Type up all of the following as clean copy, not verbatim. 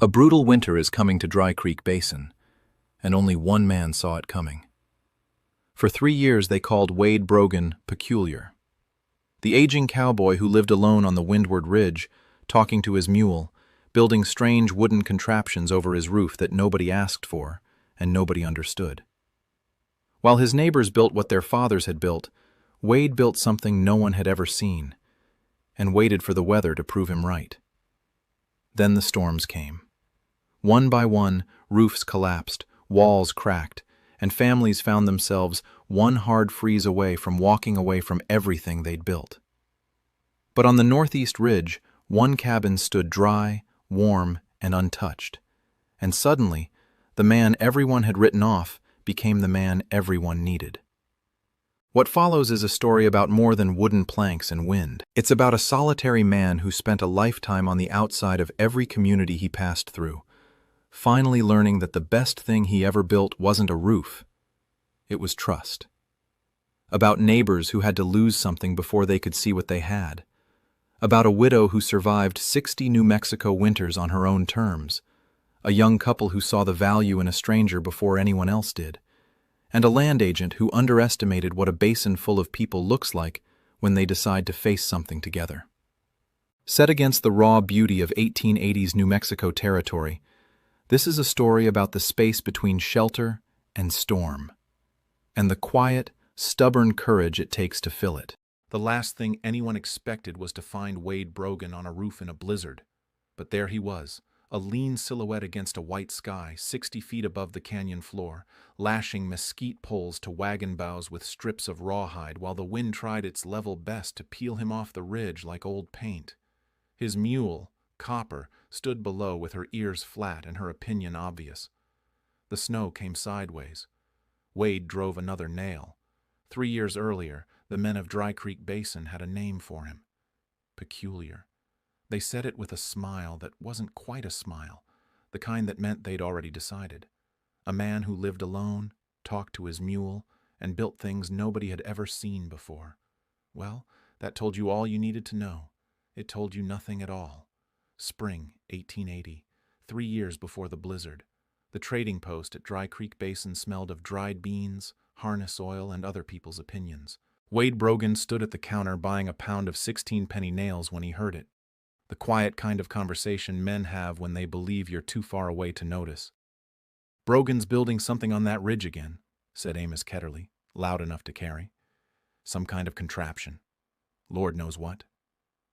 A brutal winter is coming to Dry Creek Basin, and only one man saw it coming. For 3 years they called Wade Brogan peculiar. The aging cowboy who lived alone on the windward ridge, talking to his mule, building strange wooden contraptions over his roof that nobody asked for and nobody understood. While his neighbors built what their fathers had built, Wade built something no one had ever seen, and waited for the weather to prove him right. Then the storms came. One by one, roofs collapsed, walls cracked, and families found themselves one hard freeze away from walking away from everything they'd built. But on the northeast ridge, one cabin stood dry, warm, and untouched, and suddenly, the man everyone had written off became the man everyone needed. What follows is a story about more than wooden planks and wind. It's about a solitary man who spent a lifetime on the outside of every community he passed through, finally learning that the best thing he ever built wasn't a roof, it was trust. About neighbors who had to lose something before they could see what they had. About a widow who survived 60 New Mexico winters on her own terms. A young couple who saw the value in a stranger before anyone else did. And a land agent who underestimated what a basin full of people looks like when they decide to face something together. Set against the raw beauty of 1880s New Mexico territory, this is a story about the space between shelter and storm, and the quiet, stubborn courage it takes to fill it. The last thing anyone expected was to find Wade Brogan on a roof in a blizzard, but there he was, a lean silhouette against a white sky 60 feet above the canyon floor, lashing mesquite poles to wagon bows with strips of rawhide while the wind tried its level best to peel him off the ridge like old paint. His mule, Copper, stood below with her ears flat and her opinion obvious. The snow came sideways. Wade drove another nail. 3 years earlier, the men of Dry Creek Basin had a name for him. Peculiar. They said it with a smile that wasn't quite a smile, the kind that meant they'd already decided. A man who lived alone, talked to his mule, and built things nobody had ever seen before. Well, that told you all you needed to know. It told you nothing at all. Spring, 1880, 3 years before the blizzard. The trading post at Dry Creek Basin smelled of dried beans, harness oil, and other people's opinions. Wade Brogan stood at the counter buying a pound of 16-penny nails when he heard it. The quiet kind of conversation men have when they believe you're too far away to notice. "Brogan's building something on that ridge again," said Amos Ketterly, loud enough to carry. "Some kind of contraption. Lord knows what."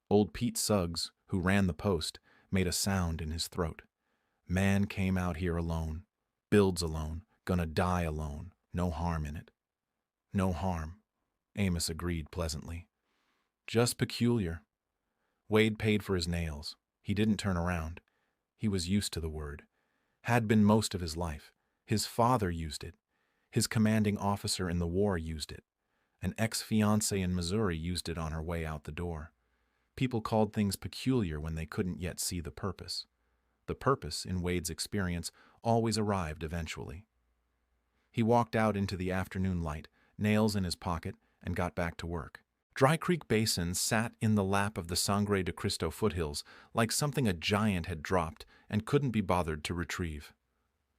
Old Pete Suggs, who ran the post, made a sound in his throat. "Man came out here alone. Builds alone. Gonna die alone. No harm in it." "No harm," Amos agreed pleasantly. "Just peculiar." Wade paid for his nails. He didn't turn around. He was used to the word. Had been most of his life. His father used it. His commanding officer in the war used it. An ex-fiancée in Missouri used it on her way out the door. People called things peculiar when they couldn't yet see the purpose. The purpose, in Wade's experience, always arrived eventually. He walked out into the afternoon light, nails in his pocket, and got back to work. Dry Creek Basin sat in the lap of the Sangre de Cristo foothills like something a giant had dropped and couldn't be bothered to retrieve.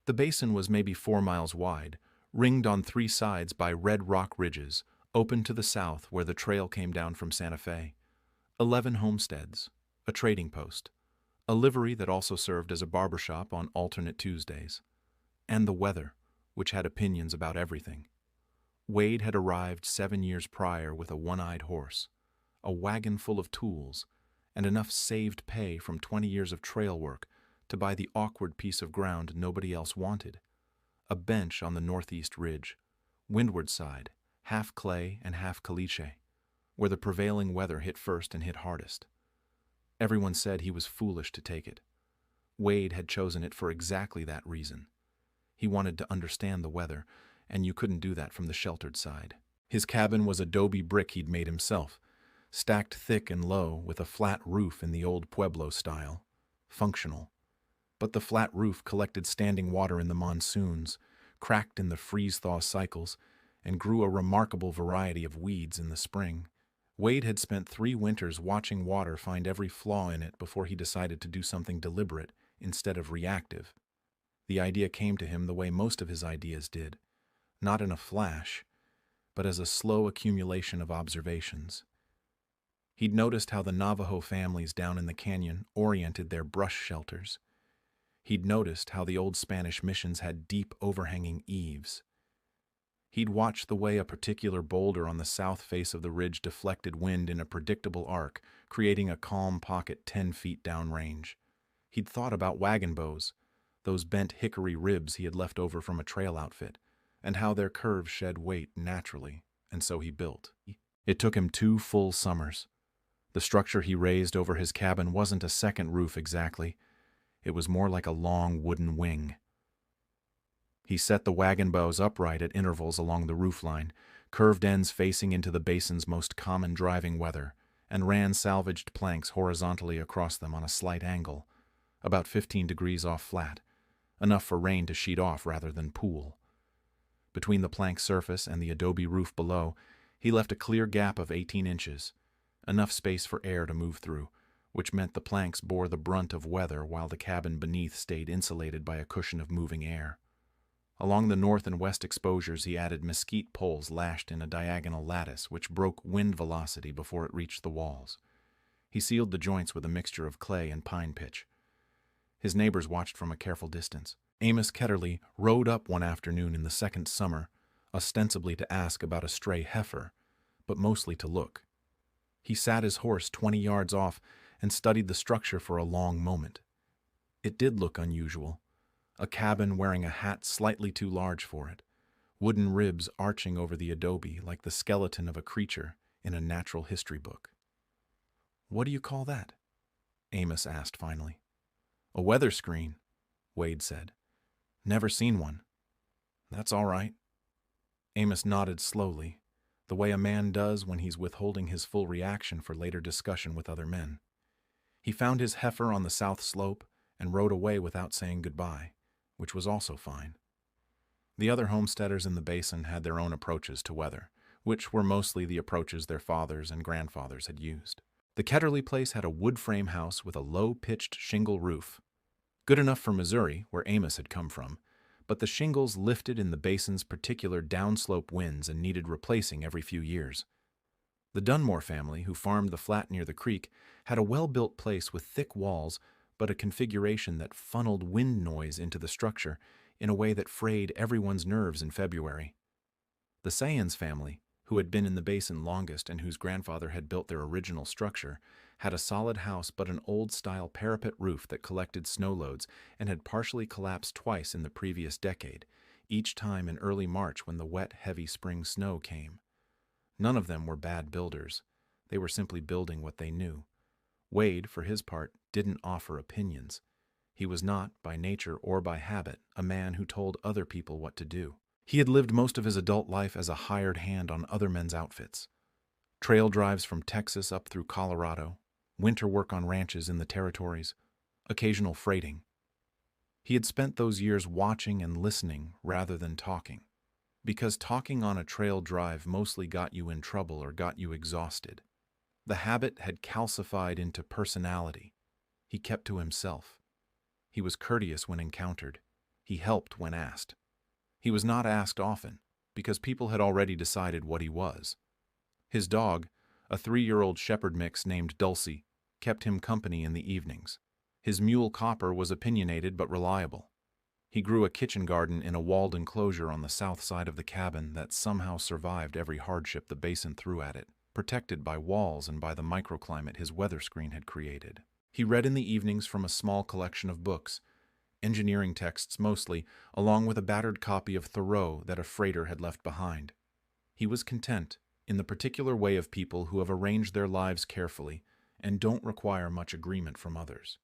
The basin was maybe 4 miles wide, ringed on 3 sides by red rock ridges, open to the south where the trail came down from Santa Fe. 11 homesteads, a trading post, a livery that also served as a barbershop on alternate Tuesdays, and the weather, which had opinions about everything. Wade had arrived 7 years prior with a one-eyed horse, a wagon full of tools, and enough saved pay from 20 years of trail work to buy the awkward piece of ground nobody else wanted, a bench on the northeast ridge, windward side, half clay and half caliche, where the prevailing weather hit first and hit hardest. Everyone said he was foolish to take it. Wade had chosen it for exactly that reason. He wanted to understand the weather, and you couldn't do that from the sheltered side. His cabin was adobe brick he'd made himself, stacked thick and low with a flat roof in the old Pueblo style, functional. But the flat roof collected standing water in the monsoons, cracked in the freeze-thaw cycles, and grew a remarkable variety of weeds in the spring. Wade had spent 3 winters watching water find every flaw in it before he decided to do something deliberate instead of reactive. The idea came to him the way most of his ideas did, not in a flash, but as a slow accumulation of observations. He'd noticed how the Navajo families down in the canyon oriented their brush shelters. He'd noticed how the old Spanish missions had deep overhanging eaves. He'd watched the way a particular boulder on the south face of the ridge deflected wind in a predictable arc, creating a calm pocket 10 feet downrange. He'd thought about wagon bows, those bent hickory ribs he had left over from a trail outfit, and how their curves shed weight naturally, and so he built. It took him 2 full summers. The structure he raised over his cabin wasn't a second roof exactly. It was more like a long wooden wing. He set the wagon bows upright at intervals along the roofline, curved ends facing into the basin's most common driving weather, and ran salvaged planks horizontally across them on a slight angle, about 15 degrees off flat, enough for rain to sheet off rather than pool. Between the plank surface and the adobe roof below, he left a clear gap of 18 inches, enough space for air to move through, which meant the planks bore the brunt of weather while the cabin beneath stayed insulated by a cushion of moving air. Along the north and west exposures, he added mesquite poles lashed in a diagonal lattice which broke wind velocity before it reached the walls. He sealed the joints with a mixture of clay and pine pitch. His neighbors watched from a careful distance. Amos Ketterly rode up one afternoon in the second summer, ostensibly to ask about a stray heifer, but mostly to look. He sat his horse 20 yards off and studied the structure for a long moment. It did look unusual. A cabin wearing a hat slightly too large for it, wooden ribs arching over the adobe like the skeleton of a creature in a natural history book. "What do you call that?" Amos asked finally. "A weather screen," Wade said. "Never seen one." "That's all right." Amos nodded slowly, the way a man does when he's withholding his full reaction for later discussion with other men. He found his heifer on the south slope and rode away without saying goodbye, which was also fine. The other homesteaders in the basin had their own approaches to weather, which were mostly the approaches their fathers and grandfathers had used. The Ketterly place had a wood frame house with a low-pitched shingle roof, good enough for Missouri, where Amos had come from, but the shingles lifted in the basin's particular downslope winds and needed replacing every few years. The Dunmore family, who farmed the flat near the creek, had a well-built place with thick walls, but a configuration that funneled wind noise into the structure in a way that frayed everyone's nerves in February. The Sayans family, who had been in the basin longest and whose grandfather had built their original structure, had a solid house but an old-style parapet roof that collected snow loads and had partially collapsed twice in the previous decade, each time in early March when the wet, heavy spring snow came. None of them were bad builders. They were simply building what they knew. Wade, for his part, didn't offer opinions. He was not, by nature or by habit, a man who told other people what to do. He had lived most of his adult life as a hired hand on other men's outfits. Trail drives from Texas up through Colorado, winter work on ranches in the territories, occasional freighting. He had spent those years watching and listening rather than talking, because talking on a trail drive mostly got you in trouble or got you exhausted. The habit had calcified into personality. He kept to himself. He was courteous when encountered. He helped when asked. He was not asked often, because people had already decided what he was. His dog, a 3-year-old shepherd mix named Dulcie, kept him company in the evenings. His mule Copper was opinionated but reliable. He grew a kitchen garden in a walled enclosure on the south side of the cabin that somehow survived every hardship the basin threw at it, protected by walls and by the microclimate his weather screen had created. He read in the evenings from a small collection of books, engineering texts mostly, along with a battered copy of Thoreau that a freighter had left behind. He was content, in the particular way of people who have arranged their lives carefully and don't require much agreement from others.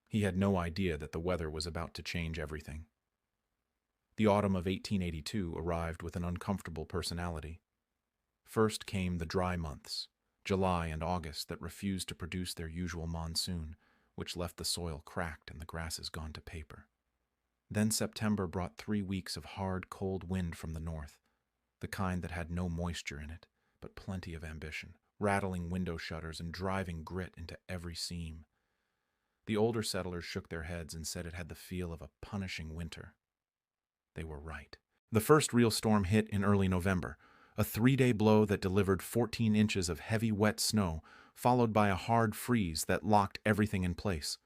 He had no idea that the weather was about to change everything. The autumn of 1882 arrived with an uncomfortable personality. First came the dry months, July and August, that refused to produce their usual monsoon, which left the soil cracked and the grasses gone to paper. Then September brought 3 weeks of hard, cold wind from the north, the kind that had no moisture in it, but plenty of ambition, rattling window shutters and driving grit into every seam. The older settlers shook their heads and said it had the feel of a punishing winter. They were right. The first real storm hit in early November, a 3-day blow that delivered 14 inches of heavy, wet snow, followed by a hard freeze that locked everything in place.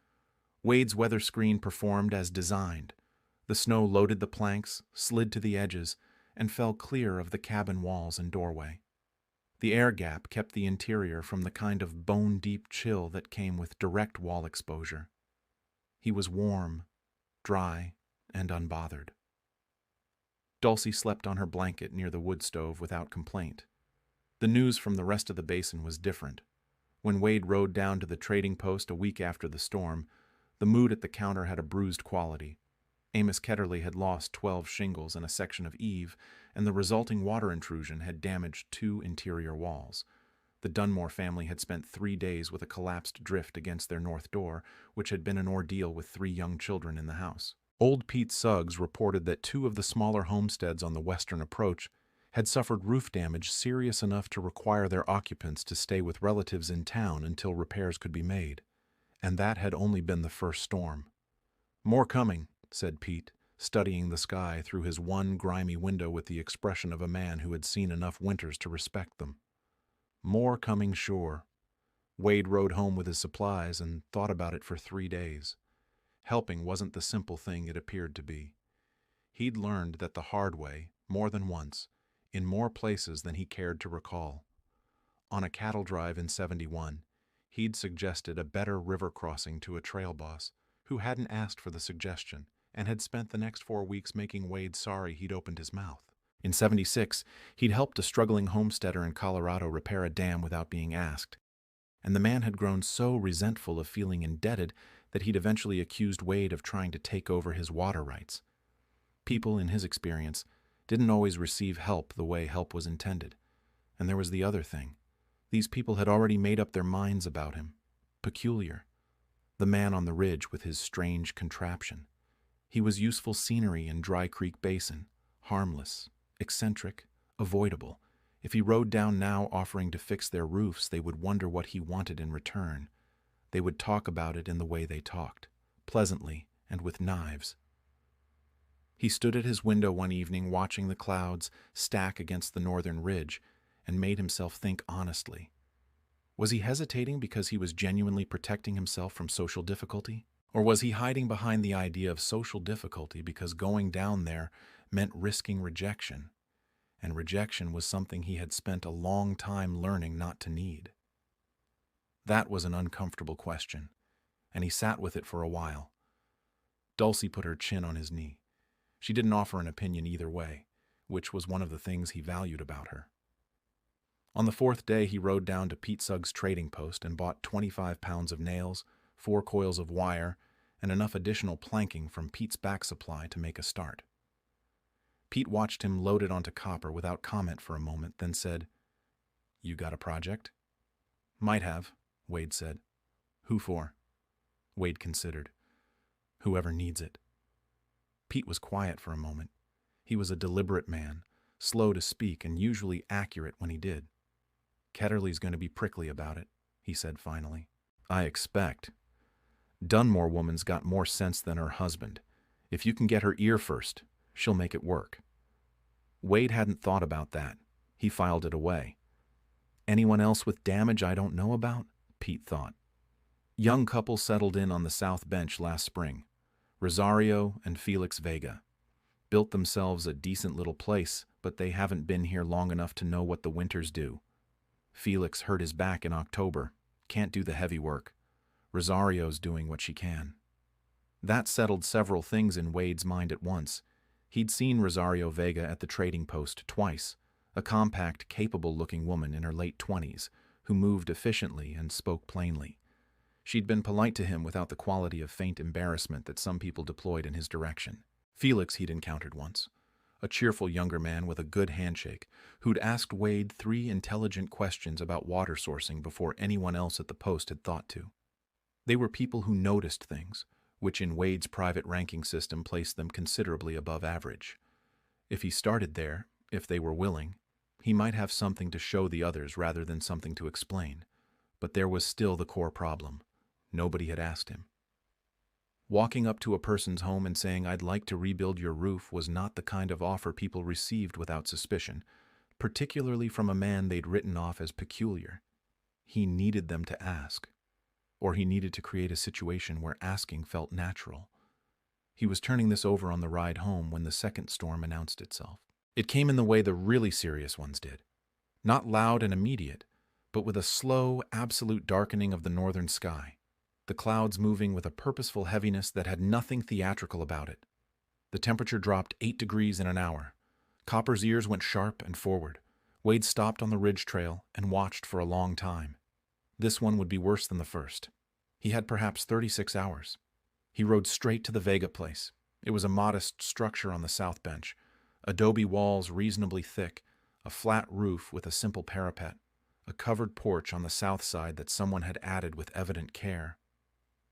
Wade's weather screen performed as designed. The snow loaded the planks, slid to the edges, and fell clear of the cabin walls and doorway. The air gap kept the interior from the kind of bone-deep chill that came with direct wall exposure. He was warm, dry, and unbothered. Dulcie slept on her blanket near the wood stove without complaint. The news from the rest of the basin was different. When Wade rode down to the trading post a week after the storm, the mood at the counter had a bruised quality. Amos Ketterly had lost 12 shingles and a section of eave, and the resulting water intrusion had damaged 2 interior walls. The Dunmore family had spent 3 days with a collapsed drift against their north door, which had been an ordeal with 3 young children in the house. Old Pete Suggs reported that 2 of the smaller homesteads on the western approach had suffered roof damage serious enough to require their occupants to stay with relatives in town until repairs could be made. And that had only been the first storm. "More coming," said Pete, studying the sky through his one grimy window with the expression of a man who had seen enough winters to respect them. "More coming, sure." Wade rode home with his supplies and thought about it for 3 days. Helping wasn't the simple thing it appeared to be. He'd learned that the hard way, more than once, in more places than he cared to recall. On a cattle drive in '71, he'd suggested a better river crossing to a trail boss who hadn't asked for the suggestion and had spent the next 4 weeks making Wade sorry he'd opened his mouth. In '76, he'd helped a struggling homesteader in Colorado repair a dam without being asked, and the man had grown so resentful of feeling indebted that he'd eventually accused Wade of trying to take over his water rights. People, in his experience, didn't always receive help the way help was intended. And there was the other thing. These people had already made up their minds about him. Peculiar. The man on the ridge with his strange contraption. He was useful scenery in Dry Creek Basin, harmless, eccentric, avoidable. If he rode down now offering to fix their roofs, they would wonder what he wanted in return. They would talk about it in the way they talked, pleasantly and with knives. He stood at his window one evening watching the clouds stack against the northern ridge and made himself think honestly. Was he hesitating because he was genuinely protecting himself from social difficulty? Or was he hiding behind the idea of social difficulty because going down there meant risking rejection? And rejection was something he had spent a long time learning not to need. That was an uncomfortable question, and he sat with it for a while. Dulcie put her chin on his knee. She didn't offer an opinion either way, which was one of the things he valued about her. On the 4th day, he rode down to Pete Suggs' trading post and bought 25 pounds of nails, 4 coils of wire, and enough additional planking from Pete's back supply to make a start. Pete watched him load it onto copper without comment for a moment, then said, "You got a project?" "Might have," Wade said. "Who for?" Wade considered. "Whoever needs it." Pete was quiet for a moment. He was a deliberate man, slow to speak and usually accurate when he did. "Ketterly's going to be prickly about it," he said finally. "I expect. Dunmore woman's got more sense than her husband. If you can get her ear first, she'll make it work." Wade hadn't thought about that. He filed it away. "Anyone else with damage I don't know about?" Pete thought. Young couple settled in on the south bench last spring. Rosario and Felix Vega. Built themselves a decent little place, but they haven't been here long enough to know what the winters do. Felix hurt his back in October. Can't do the heavy work. Rosario's doing what she can. That settled several things in Wade's mind at once. He'd seen Rosario Vega at the trading post twice, a compact, capable-looking woman in her late 20s, who moved efficiently and spoke plainly. She'd been polite to him without the quality of faint embarrassment that some people deployed in his direction. Felix he'd encountered once, a cheerful younger man with a good handshake, who'd asked Wade 3 intelligent questions about water sourcing before anyone else at the post had thought to. They were people who noticed things, which in Wade's private ranking system placed them considerably above average. If he started there, if they were willing, he might have something to show the others rather than something to explain. But there was still the core problem. Nobody had asked him. Walking up to a person's home and saying, "I'd like to rebuild your roof," was not the kind of offer people received without suspicion, particularly from a man they'd written off as peculiar. He needed them to ask, or he needed to create a situation where asking felt natural. He was turning this over on the ride home when the second storm announced itself. It came in the way the really serious ones did. Not loud and immediate, but with a slow, absolute darkening of the northern sky, the clouds moving with a purposeful heaviness that had nothing theatrical about it. The temperature dropped 8 degrees in an hour. Copper's ears went sharp and forward. Wade stopped on the ridge trail and watched for a long time. This one would be worse than the first. He had perhaps 36 hours. He rode straight to the Vega place. It was a modest structure on the south bench. Adobe walls reasonably thick, a flat roof with a simple parapet, a covered porch on the south side that someone had added with evident care.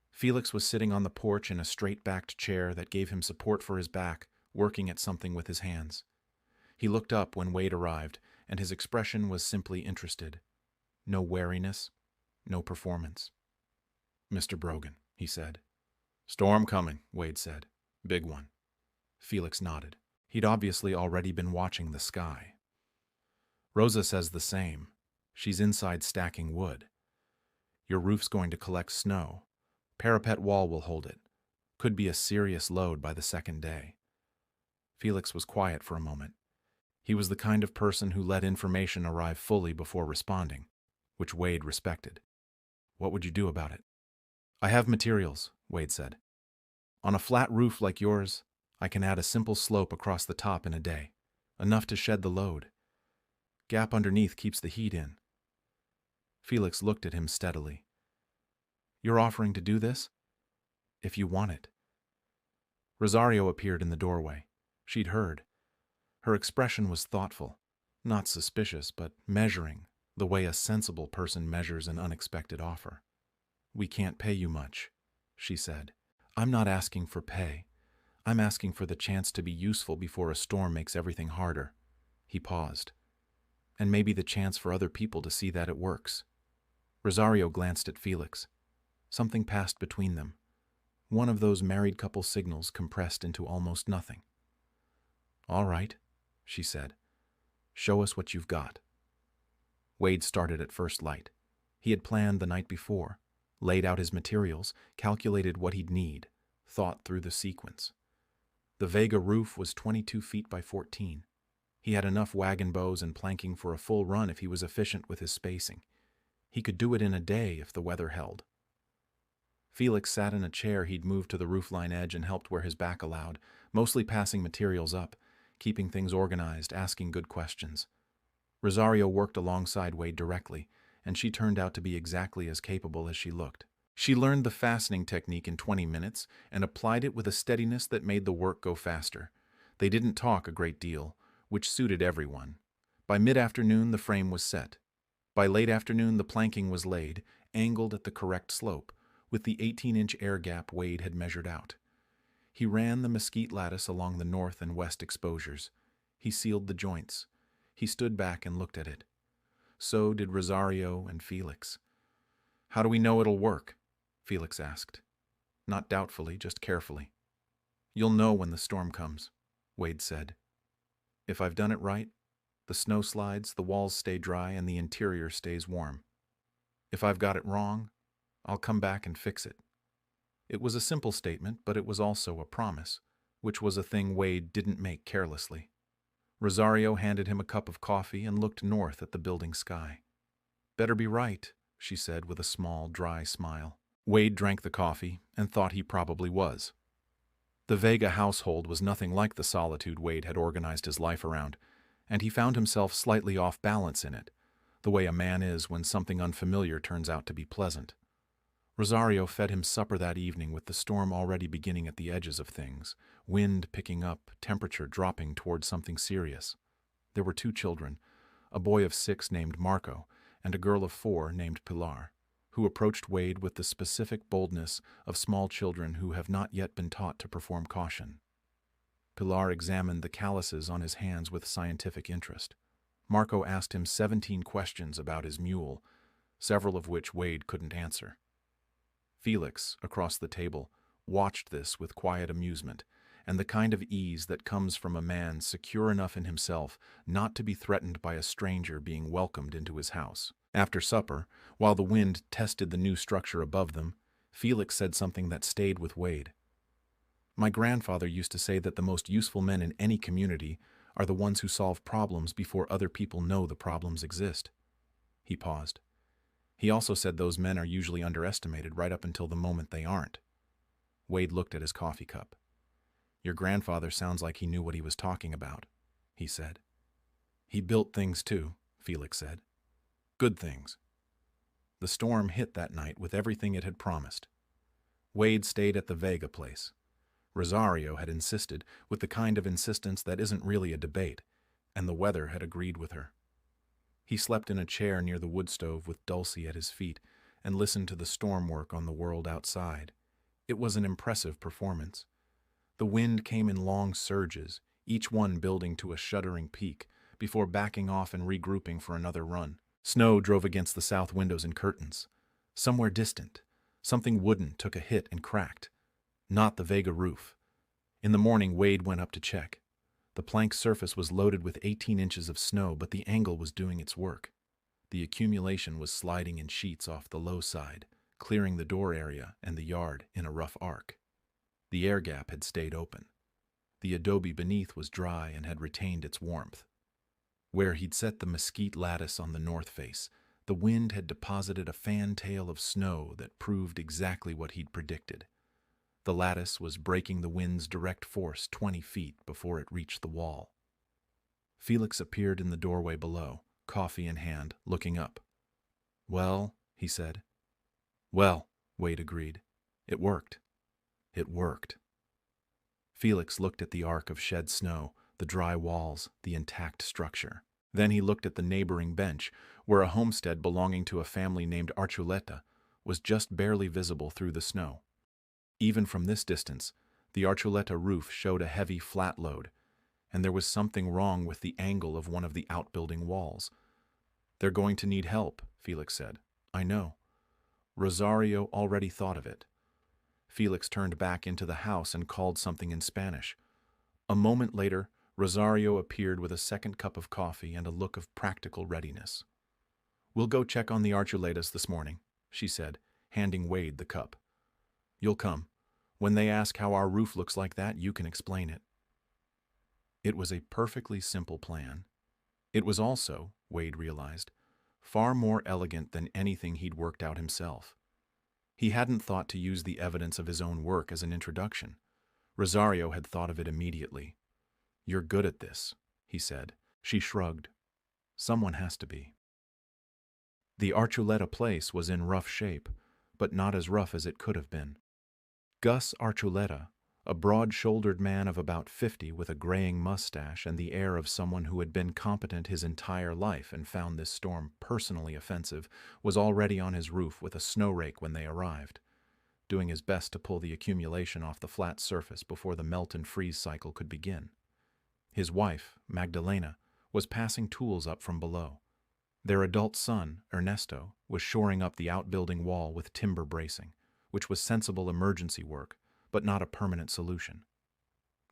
Felix was sitting on the porch in a straight-backed chair that gave him support for his back, working at something with his hands. He looked up when Wade arrived, and his expression was simply interested. No wariness, no performance. "Mr. Brogan," he said. "Storm coming," Wade said. "Big one." Felix nodded. He'd obviously already been watching the sky. "Rosa says the same. She's inside stacking wood. Your roof's going to collect snow. Parapet wall will hold it. Could be a serious load by the second day." Felix was quiet for a moment. He was the kind of person who let information arrive fully before responding, which Wade respected. "What would you do about it?" "I have materials," Wade said. "On a flat roof like yours, I can add a simple slope across the top in a day, enough to shed the load. Gap underneath keeps the heat in." Felix looked at him steadily. "You're offering to do this?" "If you want it." Rosario appeared in the doorway. She'd heard. Her expression was thoughtful, not suspicious, but measuring, the way a sensible person measures an unexpected offer. "We can't pay you much," she said. "I'm not asking for pay. I'm asking for the chance to be useful before a storm makes everything harder." He paused. "And maybe the chance for other people to see that it works." Rosario glanced at Felix. Something passed between them. One of those married couple signals compressed into almost nothing. "All right," she said. "Show us what you've got." Wade started at first light. He had planned the night before, laid out his materials, calculated what he'd need, thought through the sequence. The Vega roof was 22 feet by 14. He had enough wagon bows and planking for a full run if he was efficient with his spacing. He could do it in a day if the weather held. Felix sat in a chair he'd moved to the roofline edge and helped where his back allowed, mostly passing materials up, keeping things organized, asking good questions. Rosario worked alongside Wade directly, and she turned out to be exactly as capable as she looked. She learned the fastening technique in 20 minutes and applied it with a steadiness that made the work go faster. They didn't talk a great deal, which suited everyone. By mid-afternoon, the frame was set. By late afternoon, the planking was laid, angled at the correct slope, with the 18-inch air gap Wade had measured out. He ran the mesquite lattice along the north and west exposures. He sealed the joints. He stood back and looked at it. So did Rosario and Felix. "How do we know it'll work?" Felix asked. Not doubtfully, just carefully. "You'll know when the storm comes," Wade said. "If I've done it right, the snow slides, the walls stay dry, and the interior stays warm. If I've got it wrong, I'll come back and fix it." It was a simple statement, but it was also a promise, which was a thing Wade didn't make carelessly. Rosario handed him a cup of coffee and looked north at the building sky. "Better be right," she said with a small, dry smile. Wade drank the coffee and thought he probably was. The Vega household was nothing like the solitude Wade had organized his life around, and he found himself slightly off balance in it, the way a man is when something unfamiliar turns out to be pleasant. Rosario fed him supper that evening with the storm already beginning at the edges of things, wind picking up, temperature dropping toward something serious. There were 2 children, a boy of 6 named Marco and a girl of 4 named Pilar, who approached Wade with the specific boldness of small children who have not yet been taught to perform caution. Pilar examined the calluses on his hands with scientific interest. Marco asked him 17 questions about his mule, several of which Wade couldn't answer. Felix, across the table, watched this with quiet amusement, and the kind of ease that comes from a man secure enough in himself not to be threatened by a stranger being welcomed into his house. After supper, while the wind tested the new structure above them, Felix said something that stayed with Wade. "My grandfather used to say that the most useful men in any community are the ones who solve problems before other people know the problems exist." He paused. "He also said those men are usually underestimated right up until the moment they aren't." Wade looked at his coffee cup. "Your grandfather sounds like he knew what he was talking about," he said. "He built things too," Felix said. "Good things." The storm hit that night with everything it had promised. Wade stayed at the Vega place. Rosario had insisted, with the kind of insistence that isn't really a debate, and the weather had agreed with her. He slept in a chair near the wood stove with Dulcie at his feet and listened to the storm work on the world outside. It was an impressive performance. The wind came in long surges, each one building to a shuddering peak, before backing off and regrouping for another run. Snow drove against the south windows and curtains. Somewhere distant, something wooden took a hit and cracked. Not the Vega roof. In the morning, Wade went up to check. The plank surface was loaded with 18 inches of snow, but the angle was doing its work. The accumulation was sliding in sheets off the low side, clearing the door area and the yard in a rough arc. The air gap had stayed open. The adobe beneath was dry and had retained its warmth. Where he'd set the mesquite lattice on the north face, the wind had deposited a fantail of snow that proved exactly what he'd predicted. The lattice was breaking the wind's direct force 20 feet before it reached the wall. Felix appeared in the doorway below, coffee in hand, looking up. "Well," he said. "Well," Wade agreed. "It worked. It worked." Felix looked at the arc of shed snow, the dry walls, the intact structure. Then he looked at the neighboring bench, where a homestead belonging to a family named Archuleta was just barely visible through the snow. Even from this distance, the Archuleta roof showed a heavy flat load, and there was something wrong with the angle of one of the outbuilding walls. "They're going to need help," Felix said. "I know." Rosario already thought of it. Felix turned back into the house and called something in Spanish. A moment later, Rosario appeared with a second cup of coffee and a look of practical readiness. "We'll go check on the Archuletas this morning," she said, handing Wade the cup. "You'll come. When they ask how our roof looks like that, you can explain it." It was a perfectly simple plan. It was also, Wade realized, far more elegant than anything he'd worked out himself. He hadn't thought to use the evidence of his own work as an introduction. Rosario had thought of it immediately. "You're good at this," he said. She shrugged. "Someone has to be." The Archuleta place was in rough shape, but not as rough as it could have been. Gus Archuleta, a broad-shouldered man of about 50 with a graying mustache and the air of someone who had been competent his entire life and found this storm personally offensive, was already on his roof with a snow rake when they arrived, doing his best to pull the accumulation off the flat surface before the melt and freeze cycle could begin. His wife, Magdalena, was passing tools up from below. Their adult son, Ernesto, was shoring up the outbuilding wall with timber bracing, which was sensible emergency work, but not a permanent solution.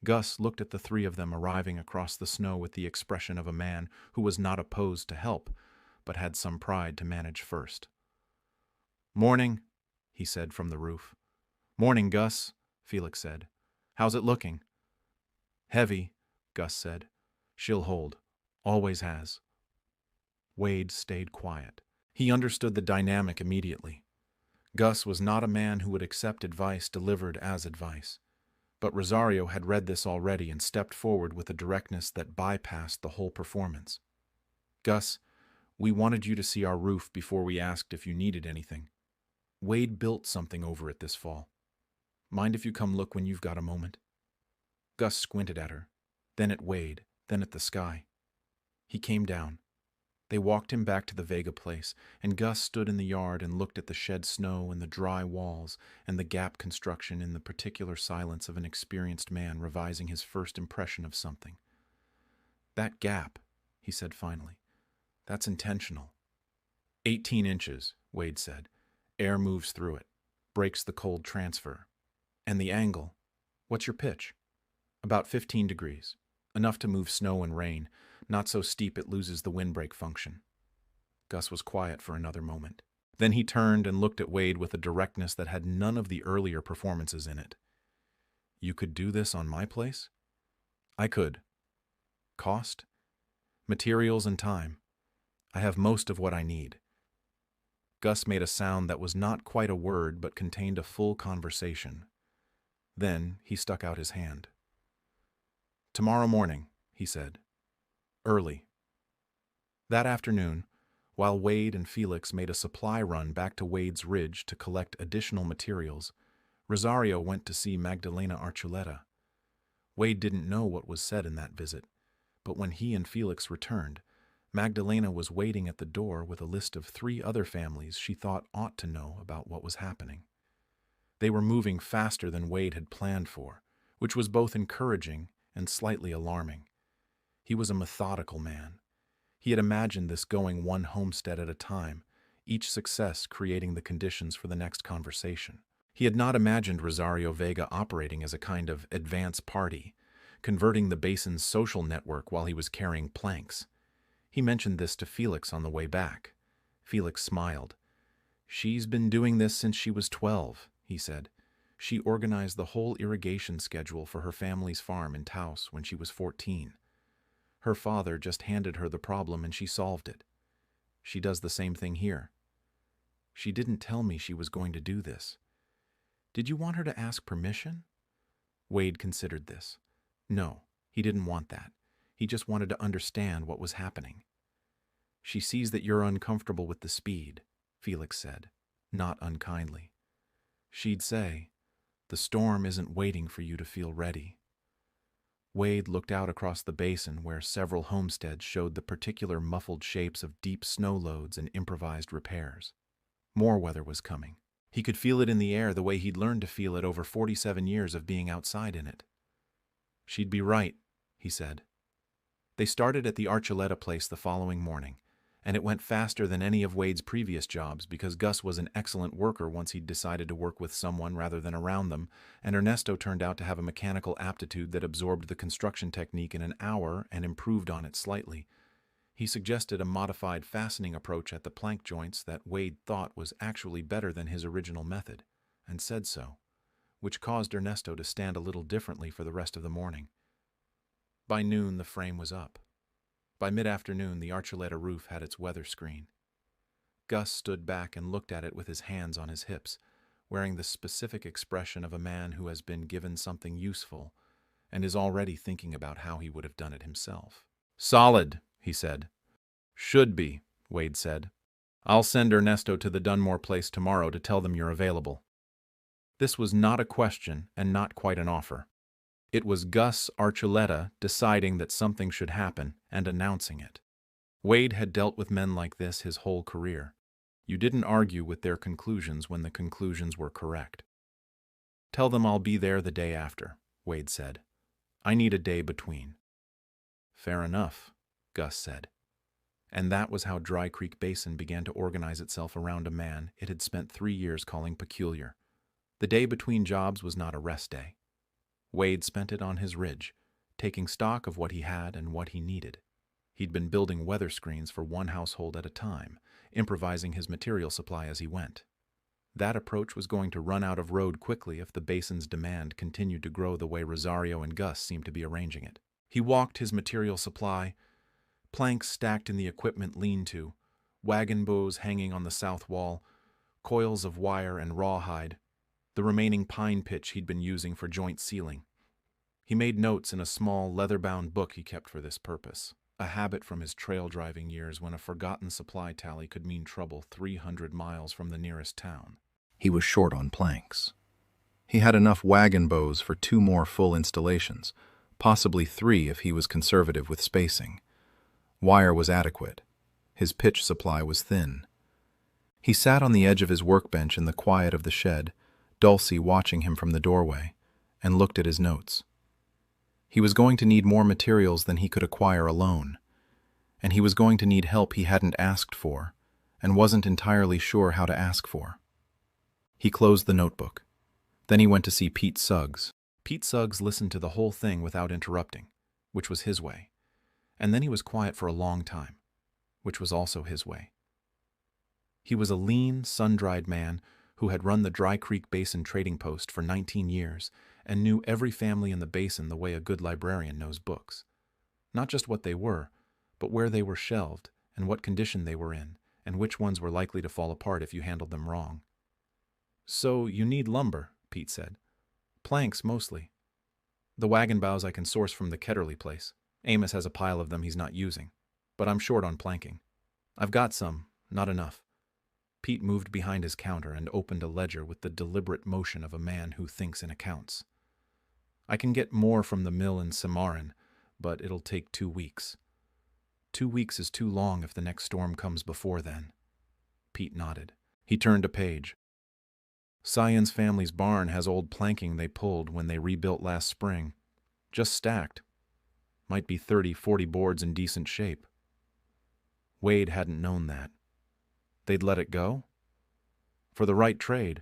Gus looked at the three of them arriving across the snow with the expression of a man who was not opposed to help, but had some pride to manage first. "Morning," he said from the roof. "Morning, Gus," Felix said. "How's it looking?" "Heavy," Gus said. "She'll hold. Always has." Wade stayed quiet. He understood the dynamic immediately. Gus was not a man who would accept advice delivered as advice. But Rosario had read this already and stepped forward with a directness that bypassed the whole performance. "Gus, we wanted you to see our roof before we asked if you needed anything. Wade built something over it this fall. Mind if you come look when you've got a moment?" Gus squinted at her, then at Wade, then at the sky. He came down. They walked him back to the Vega place, and Gus stood in the yard and looked at the shed snow and the dry walls and the gap construction in the particular silence of an experienced man revising his first impression of something. "That gap," he said finally, "that's intentional." 18 inches, Wade said. "Air moves through it, breaks the cold transfer." And the angle. What's your pitch? About 15 degrees. Enough to move snow and rain, not so steep it loses the windbreak function. Gus was quiet for another moment. Then he turned and looked at Wade with a directness that had none of the earlier performances in it. You could do this on my place? I could. Cost? Materials and time. I have most of what I need. Gus made a sound that was not quite a word but contained a full conversation. Then he stuck out his hand. Tomorrow morning, he said. Early. That afternoon, while Wade and Felix made a supply run back to Wade's Ridge to collect additional materials, Rosario went to see Magdalena Archuleta. Wade didn't know what was said in that visit, but when he and Felix returned, Magdalena was waiting at the door with a list of 3 other families she thought ought to know about what was happening. They were moving faster than Wade had planned for, which was both encouraging and slightly alarming. He was a methodical man. He had imagined this going one homestead at a time, each success creating the conditions for the next conversation. He had not imagined Rosario Vega operating as a kind of advance party, converting the basin's social network while he was carrying planks. He mentioned this to Felix on the way back. Felix smiled. She's been doing this since she was 12, he said. She organized the whole irrigation schedule for her family's farm in Taos when she was 14. Her father just handed her the problem and she solved it. She does the same thing here. She didn't tell me she was going to do this. Did you want her to ask permission? Wade considered this. No, he didn't want that. He just wanted to understand what was happening. She sees that you're uncomfortable with the speed, Felix said, not unkindly. She'd say, the storm isn't waiting for you to feel ready. Wade looked out across the basin where several homesteads showed the particular muffled shapes of deep snow loads and improvised repairs. More weather was coming. He could feel it in the air the way he'd learned to feel it over 47 years of being outside in it. She'd be right, he said. They started at the Archuleta place the following morning, and it went faster than any of Wade's previous jobs because Gus was an excellent worker once he'd decided to work with someone rather than around them, and Ernesto turned out to have a mechanical aptitude that absorbed the construction technique in an hour and improved on it slightly. He suggested a modified fastening approach at the plank joints that Wade thought was actually better than his original method, and said so, which caused Ernesto to stand a little differently for the rest of the morning. By noon, the frame was up. By mid-afternoon, the Archuleta roof had its weather screen. Gus stood back and looked at it with his hands on his hips, wearing the specific expression of a man who has been given something useful and is already thinking about how he would have done it himself. Solid, he said. Should be, Wade said. I'll send Ernesto to the Dunmore place tomorrow to tell them you're available. This was not a question and not quite an offer. It was Gus Archuleta deciding that something should happen and announcing it. Wade had dealt with men like this his whole career. You didn't argue with their conclusions when the conclusions were correct. Tell them I'll be there the day after, Wade said. I need a day between. Fair enough, Gus said. And that was how Dry Creek Basin began to organize itself around a man it had spent 3 years calling peculiar. The day between jobs was not a rest day. Wade spent it on his ridge, taking stock of what he had and what he needed. He'd been building weather screens for one household at a time, improvising his material supply as he went. That approach was going to run out of road quickly if the basin's demand continued to grow the way Rosario and Gus seemed to be arranging it. He walked his material supply, planks stacked in the equipment lean-to, wagon bows hanging on the south wall, coils of wire and rawhide, the remaining pine pitch he'd been using for joint sealing. He made notes in a small, leather-bound book he kept for this purpose, a habit from his trail-driving years when a forgotten supply tally could mean trouble 300 miles from the nearest town. He was short on planks. He had enough wagon bows for 2 more full installations, possibly 3 if he was conservative with spacing. Wire was adequate. His pitch supply was thin. He sat on the edge of his workbench in the quiet of the shed, Dulcie watching him from the doorway, and looked at his notes. He was going to need more materials than he could acquire alone, and he was going to need help he hadn't asked for, and wasn't entirely sure how to ask for. He closed the notebook. Then he went to see Pete Suggs. Pete Suggs listened to the whole thing without interrupting, which was his way. And then he was quiet for a long time, which was also his way. He was a lean, sun-dried man who had run the Dry Creek Basin trading post for 19 years and knew every family in the basin the way a good librarian knows books. Not just what they were, but where they were shelved and what condition they were in, and which ones were likely to fall apart if you handled them wrong. "So you need lumber," Pete said. "Planks, mostly. The wagon bows I can source from the Ketterly place. Amos has a pile of them he's not using, but I'm short on planking. I've got some, not enough." Pete moved behind his counter and opened a ledger with the deliberate motion of a man who thinks in accounts. "I can get more from the mill in Cimarron, but it'll take 2 weeks. 2 weeks is too long if the next storm comes before then." Pete nodded. He turned a page. "Cyan's family's barn has old planking they pulled when they rebuilt last spring. Just stacked. Might be 30-40 boards in decent shape." Wade hadn't known that. They'd let it go? For the right trade.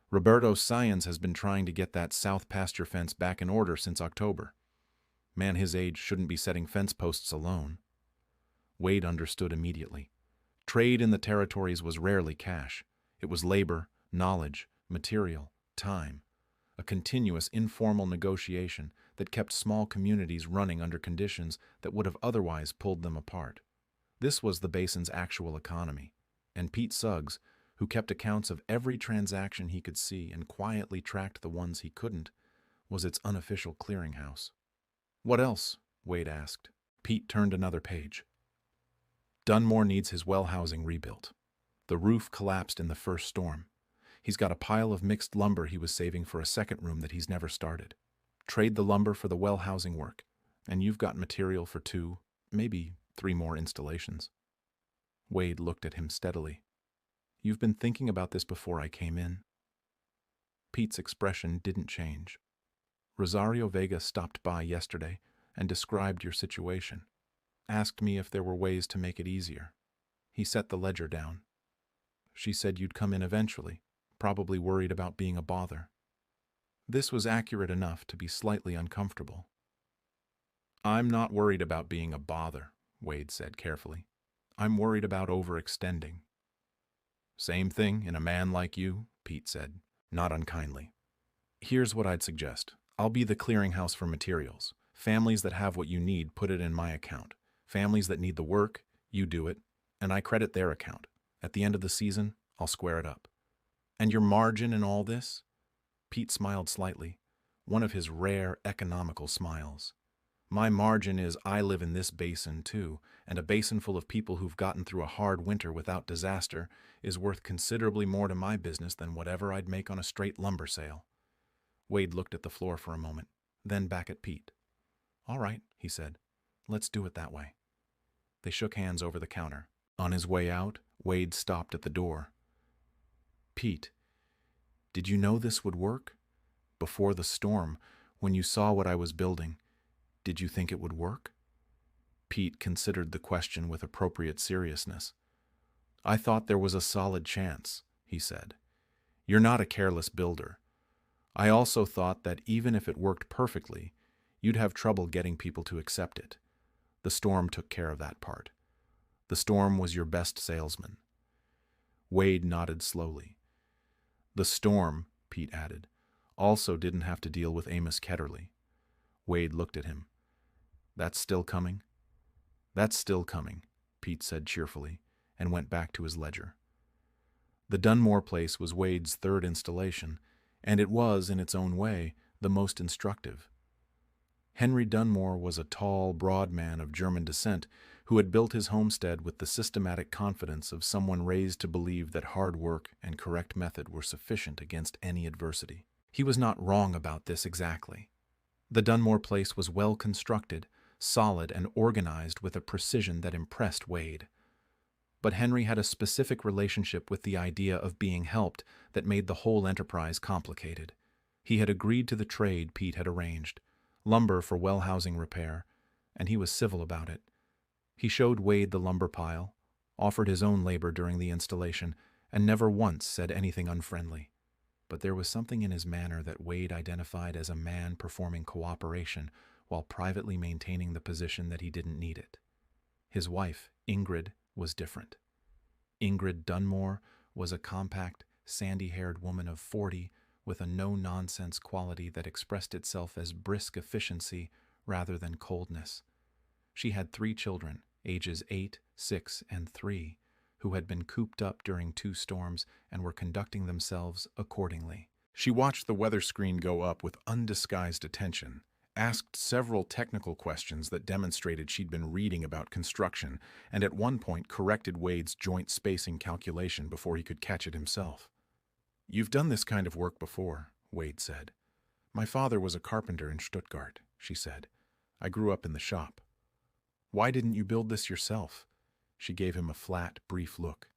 Roberto Cyan's has been trying to get that south pasture fence back in order since October. Man his age shouldn't be setting fence posts alone. Wade understood immediately. Trade in the territories was rarely cash. It was labor, knowledge, material, time. A continuous informal negotiation that kept small communities running under conditions that would have otherwise pulled them apart. This was the basin's actual economy, and Pete Suggs, who kept accounts of every transaction he could see and quietly tracked the ones he couldn't, was its unofficial clearinghouse. "What else?" Wade asked. Pete turned another page. "Dunmore needs his well housing rebuilt. The roof collapsed in the first storm. He's got a pile of mixed lumber he was saving for a second room that he's never started. Trade the lumber for the well housing work, and you've got material for 2, maybe 3 more installations." Wade looked at him steadily. "You've been thinking about this before I came in?" Pete's expression didn't change. "Rosario Vega stopped by yesterday and described your situation. Asked me if there were ways to make it easier." He set the ledger down. "She said you'd come in eventually, probably worried about being a bother." This was accurate enough to be slightly uncomfortable. "I'm not worried about being a bother," Wade said carefully. "I'm worried about overextending." "Same thing in a man like you," Pete said, not unkindly. "Here's what I'd suggest. I'll be the clearinghouse for materials. Families that have what you need, put it in my account. Families that need the work, you do it, and I credit their account. At the end of the season, I'll square it up." "And your margin in all this?" Pete smiled slightly, one of his rare economical smiles. "My margin is I live in this basin too, and a basin full of people who've gotten through a hard winter without disaster is worth considerably more to my business than whatever I'd make on a straight lumber sale." Wade looked at the floor for a moment, then back at Pete. "All right," he said. "Let's do it that way." They shook hands over the counter. On his way out, Wade stopped at the door. "Pete, did you know this would work? Before the storm, when you saw what I was building, did you think it would work?" Pete considered the question with appropriate seriousness. "I thought there was a solid chance," he said. "You're not a careless builder. I also thought that even if it worked perfectly, you'd have trouble getting people to accept it. The storm took care of that part. The storm was your best salesman." Wade nodded slowly. "The storm," Pete added, "also didn't have to deal with Amos Ketterly." Wade looked at him. "That's still coming?" "That's still coming," Pete said cheerfully, and went back to his ledger. The Dunmore place was Wade's 3rd installation, and it was, in its own way, the most instructive. Henry Dunmore was a tall, broad man of German descent who had built his homestead with the systematic confidence of someone raised to believe that hard work and correct method were sufficient against any adversity. He was not wrong about this exactly. The Dunmore place was well constructed, solid, and organized with a precision that impressed Wade. But Henry had a specific relationship with the idea of being helped that made the whole enterprise complicated. He had agreed to the trade Pete had arranged, lumber for well housing repair, and he was civil about it. He showed Wade the lumber pile, offered his own labor during the installation, and never once said anything unfriendly. but there was something in his manner that Wade identified as a man performing cooperation while privately maintaining the position that he didn't need it. His wife, Ingrid, was different. Ingrid Dunmore was a compact, sandy-haired woman of 40 with a no-nonsense quality that expressed itself as brisk efficiency rather than coldness. She had 3 children, ages 8, 6, and 3, who had been cooped up during 2 storms and were conducting themselves accordingly. She watched the weather screen go up with undisguised attention, asked several technical questions that demonstrated she'd been reading about construction, and at one point corrected Wade's joint spacing calculation before he could catch it himself. "You've done this kind of work before," Wade said. "My father was a carpenter in Stuttgart," she said. "I grew up in the shop." "Why didn't you build this yourself?" She gave him a flat, brief look.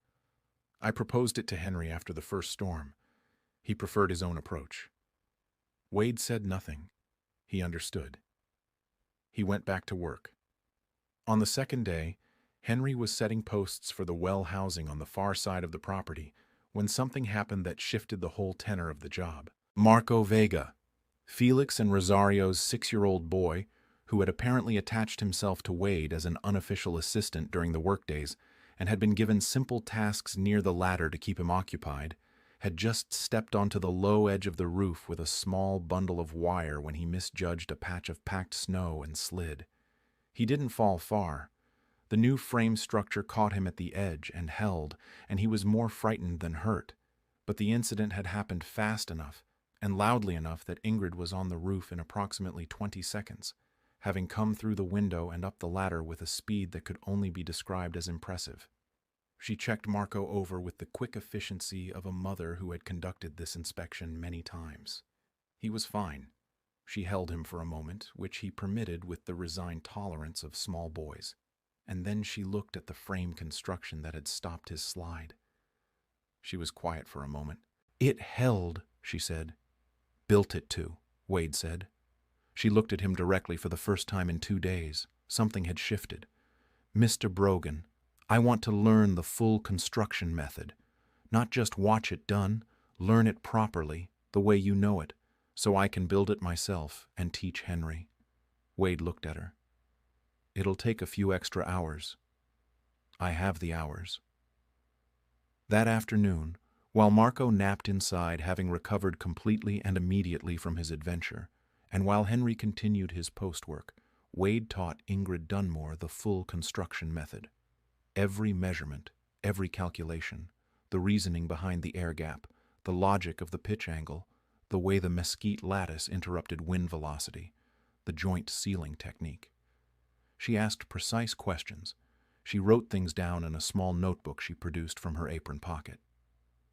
"I proposed it to Henry after the first storm. He preferred his own approach." Wade said nothing. He understood. He went back to work. On the second day, Henry was setting posts for the well housing on the far side of the property when something happened that shifted the whole tenor of the job. Marco Vega, Felix and Rosario's 6-year-old boy, who had apparently attached himself to Wade as an unofficial assistant during the workdays and had been given simple tasks near the ladder to keep him occupied, had just stepped onto the low edge of the roof with a small bundle of wire when he misjudged a patch of packed snow and slid. He didn't fall far. The new frame structure caught him at the edge and held, and he was more frightened than hurt. But the incident had happened fast enough and loudly enough that Ingrid was on the roof in approximately 20 seconds, having come through the window and up the ladder with a speed that could only be described as impressive. She checked Marco over with the quick efficiency of a mother who had conducted this inspection many times. He was fine. She held him for a moment, which he permitted with the resigned tolerance of small boys. And then she looked at the frame construction that had stopped his slide. She was quiet for a moment. "It held," she said. "Built it to," Wade said. She looked at him directly for the first time in 2 days. Something had shifted. "Mr. Brogan, I want to learn the full construction method. Not just watch it done, learn it properly, the way you know it, so I can build it myself and teach Henry." Wade looked at her. "It'll take a few extra hours." "I have the hours." That afternoon, while Marco napped inside, having recovered completely and immediately from his adventure, and while Henry continued his post-work, Wade taught Ingrid Dunmore the full construction method. Every measurement, every calculation, the reasoning behind the air gap, the logic of the pitch angle, the way the mesquite lattice interrupted wind velocity, the joint sealing technique. She asked precise questions. She wrote things down in a small notebook she produced from her apron pocket.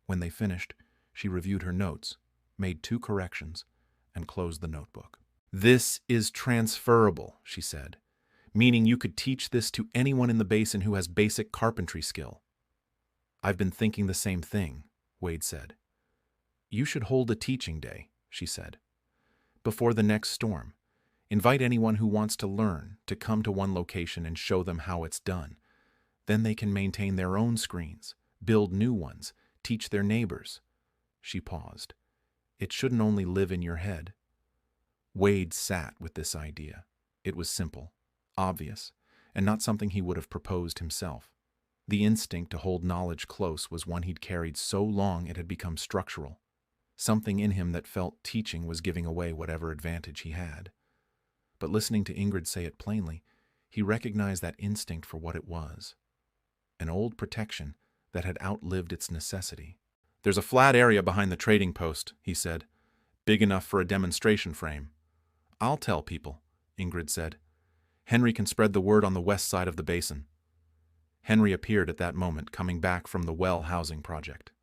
When they finished, she reviewed her notes, made 2 corrections, and closed the notebook. "This is transferable," she said, "meaning you could teach this to anyone in the basin who has basic carpentry skill." "I've been thinking the same thing," Wade said. "You should hold a teaching day," she said, "before the next storm. Invite anyone who wants to learn to come to one location and show them how it's done. Then they can maintain their own screens, build new ones, teach their neighbors." She paused. "It shouldn't only live in your head." Wade sat with this idea. It was simple, obvious, and not something he would have proposed himself. The instinct to hold knowledge close was one he'd carried so long it had become structural. Something in him that felt teaching was giving away whatever advantage he had. But listening to Ingrid say it plainly, he recognized that instinct for what it was. An old protection that had outlived its necessity. "There's a flat area behind the trading post," he said, "big enough for a demonstration frame." "I'll tell people," Ingrid said. "Henry can spread the word on the west side of the basin." Henry appeared at that moment, coming back from the well housing project.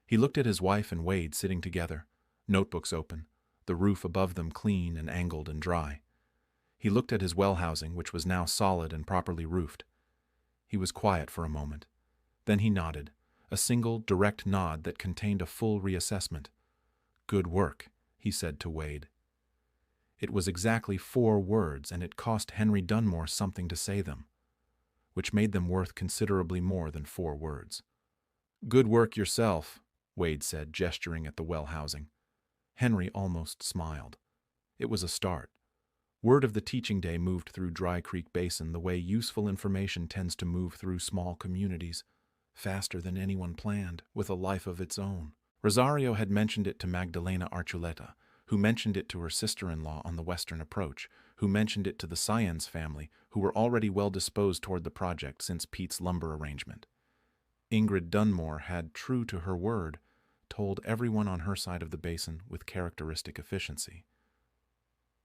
He looked at his wife and Wade sitting together, notebooks open, the roof above them clean and angled and dry. He looked at his well housing, which was now solid and properly roofed. He was quiet for a moment. Then he nodded, a single, direct nod that contained a full reassessment. "Good work," he said to Wade. It was exactly 4 words, and it cost Henry Dunmore something to say them, which made them worth considerably more than 4 words. "Good work yourself," Wade said, gesturing at the well housing. Henry almost smiled. It was a start. Word of the teaching day moved through Dry Creek Basin the way useful information tends to move through small communities, faster than anyone planned, with a life of its own. Rosario had mentioned it to Magdalena Archuleta, who mentioned it to her sister-in-law on the western approach, who mentioned it to the Sáenz family, who were already well disposed toward the project since Pete's lumber arrangement. Ingrid Dunmore had, true to her word, told everyone on her side of the basin with characteristic efficiency.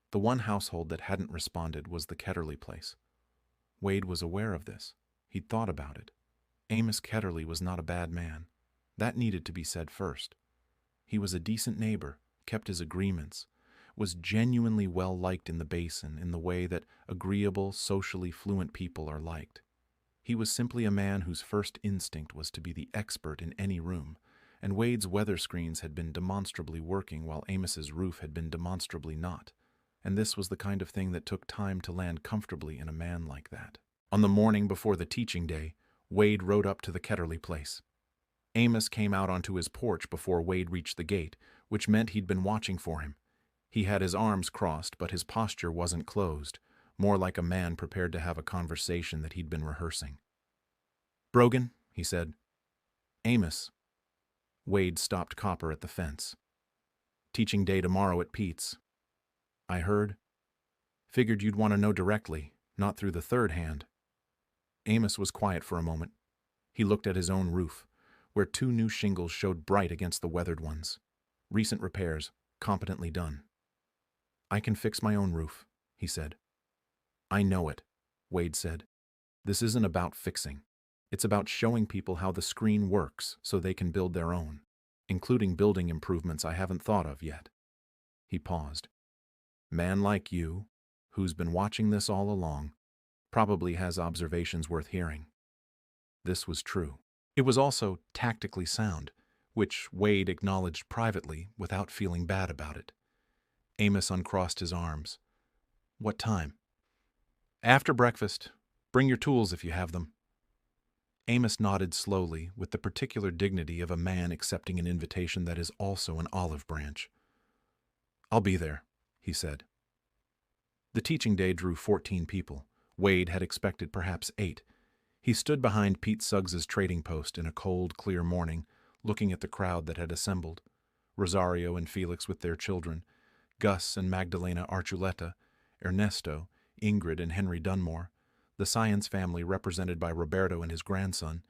The one household that hadn't responded was the Ketterly place. Wade was aware of this. He'd thought about it. Amos Ketterly was not a bad man. That needed to be said first. He was a decent neighbor, kept his agreements, was genuinely well liked in the basin in the way that agreeable, socially fluent people are liked. He was simply a man whose first instinct was to be the expert in any room, and Wade's weather screens had been demonstrably working while Amos's roof had been demonstrably not, and this was the kind of thing that took time to land comfortably in a man like that. On the morning before the teaching day, Wade rode up to the Ketterly place. Amos came out onto his porch before Wade reached the gate, which meant he'd been watching for him. He had his arms crossed, but his posture wasn't closed, more like a man prepared to have a conversation that he'd been rehearsing. "Brogan," he said. "Amos." Wade stopped Copper at the fence. "Teaching day tomorrow at Pete's." "I heard. Figured you'd want to know directly, not through the third hand." Amos was quiet for a moment. He looked at his own roof, where 2 new shingles showed bright against the weathered ones. Recent repairs, competently done. "I can fix my own roof," he said. "I know it," Wade said. "This isn't about fixing. It's about showing people how the screen works so they can build their own, including building improvements I haven't thought of yet." He paused. "Man like you, who's been watching this all along, probably has observations worth hearing." This was true. It was also tactically sound, which Wade acknowledged privately without feeling bad about it. Amos uncrossed his arms. "What time?" "After breakfast. Bring your tools if you have them." Amos nodded slowly, with the particular dignity of a man accepting an invitation that is also an olive branch. "I'll be there," he said. The teaching day drew 14 people. Wade had expected perhaps 8. He stood behind Pete Suggs's trading post in a cold, clear morning, looking at the crowd that had assembled. Rosario and Felix with their children, Gus and Magdalena Archuleta, Ernesto, Ingrid and Henry Dunmore, the Sáenz family represented by Roberto and his grandson,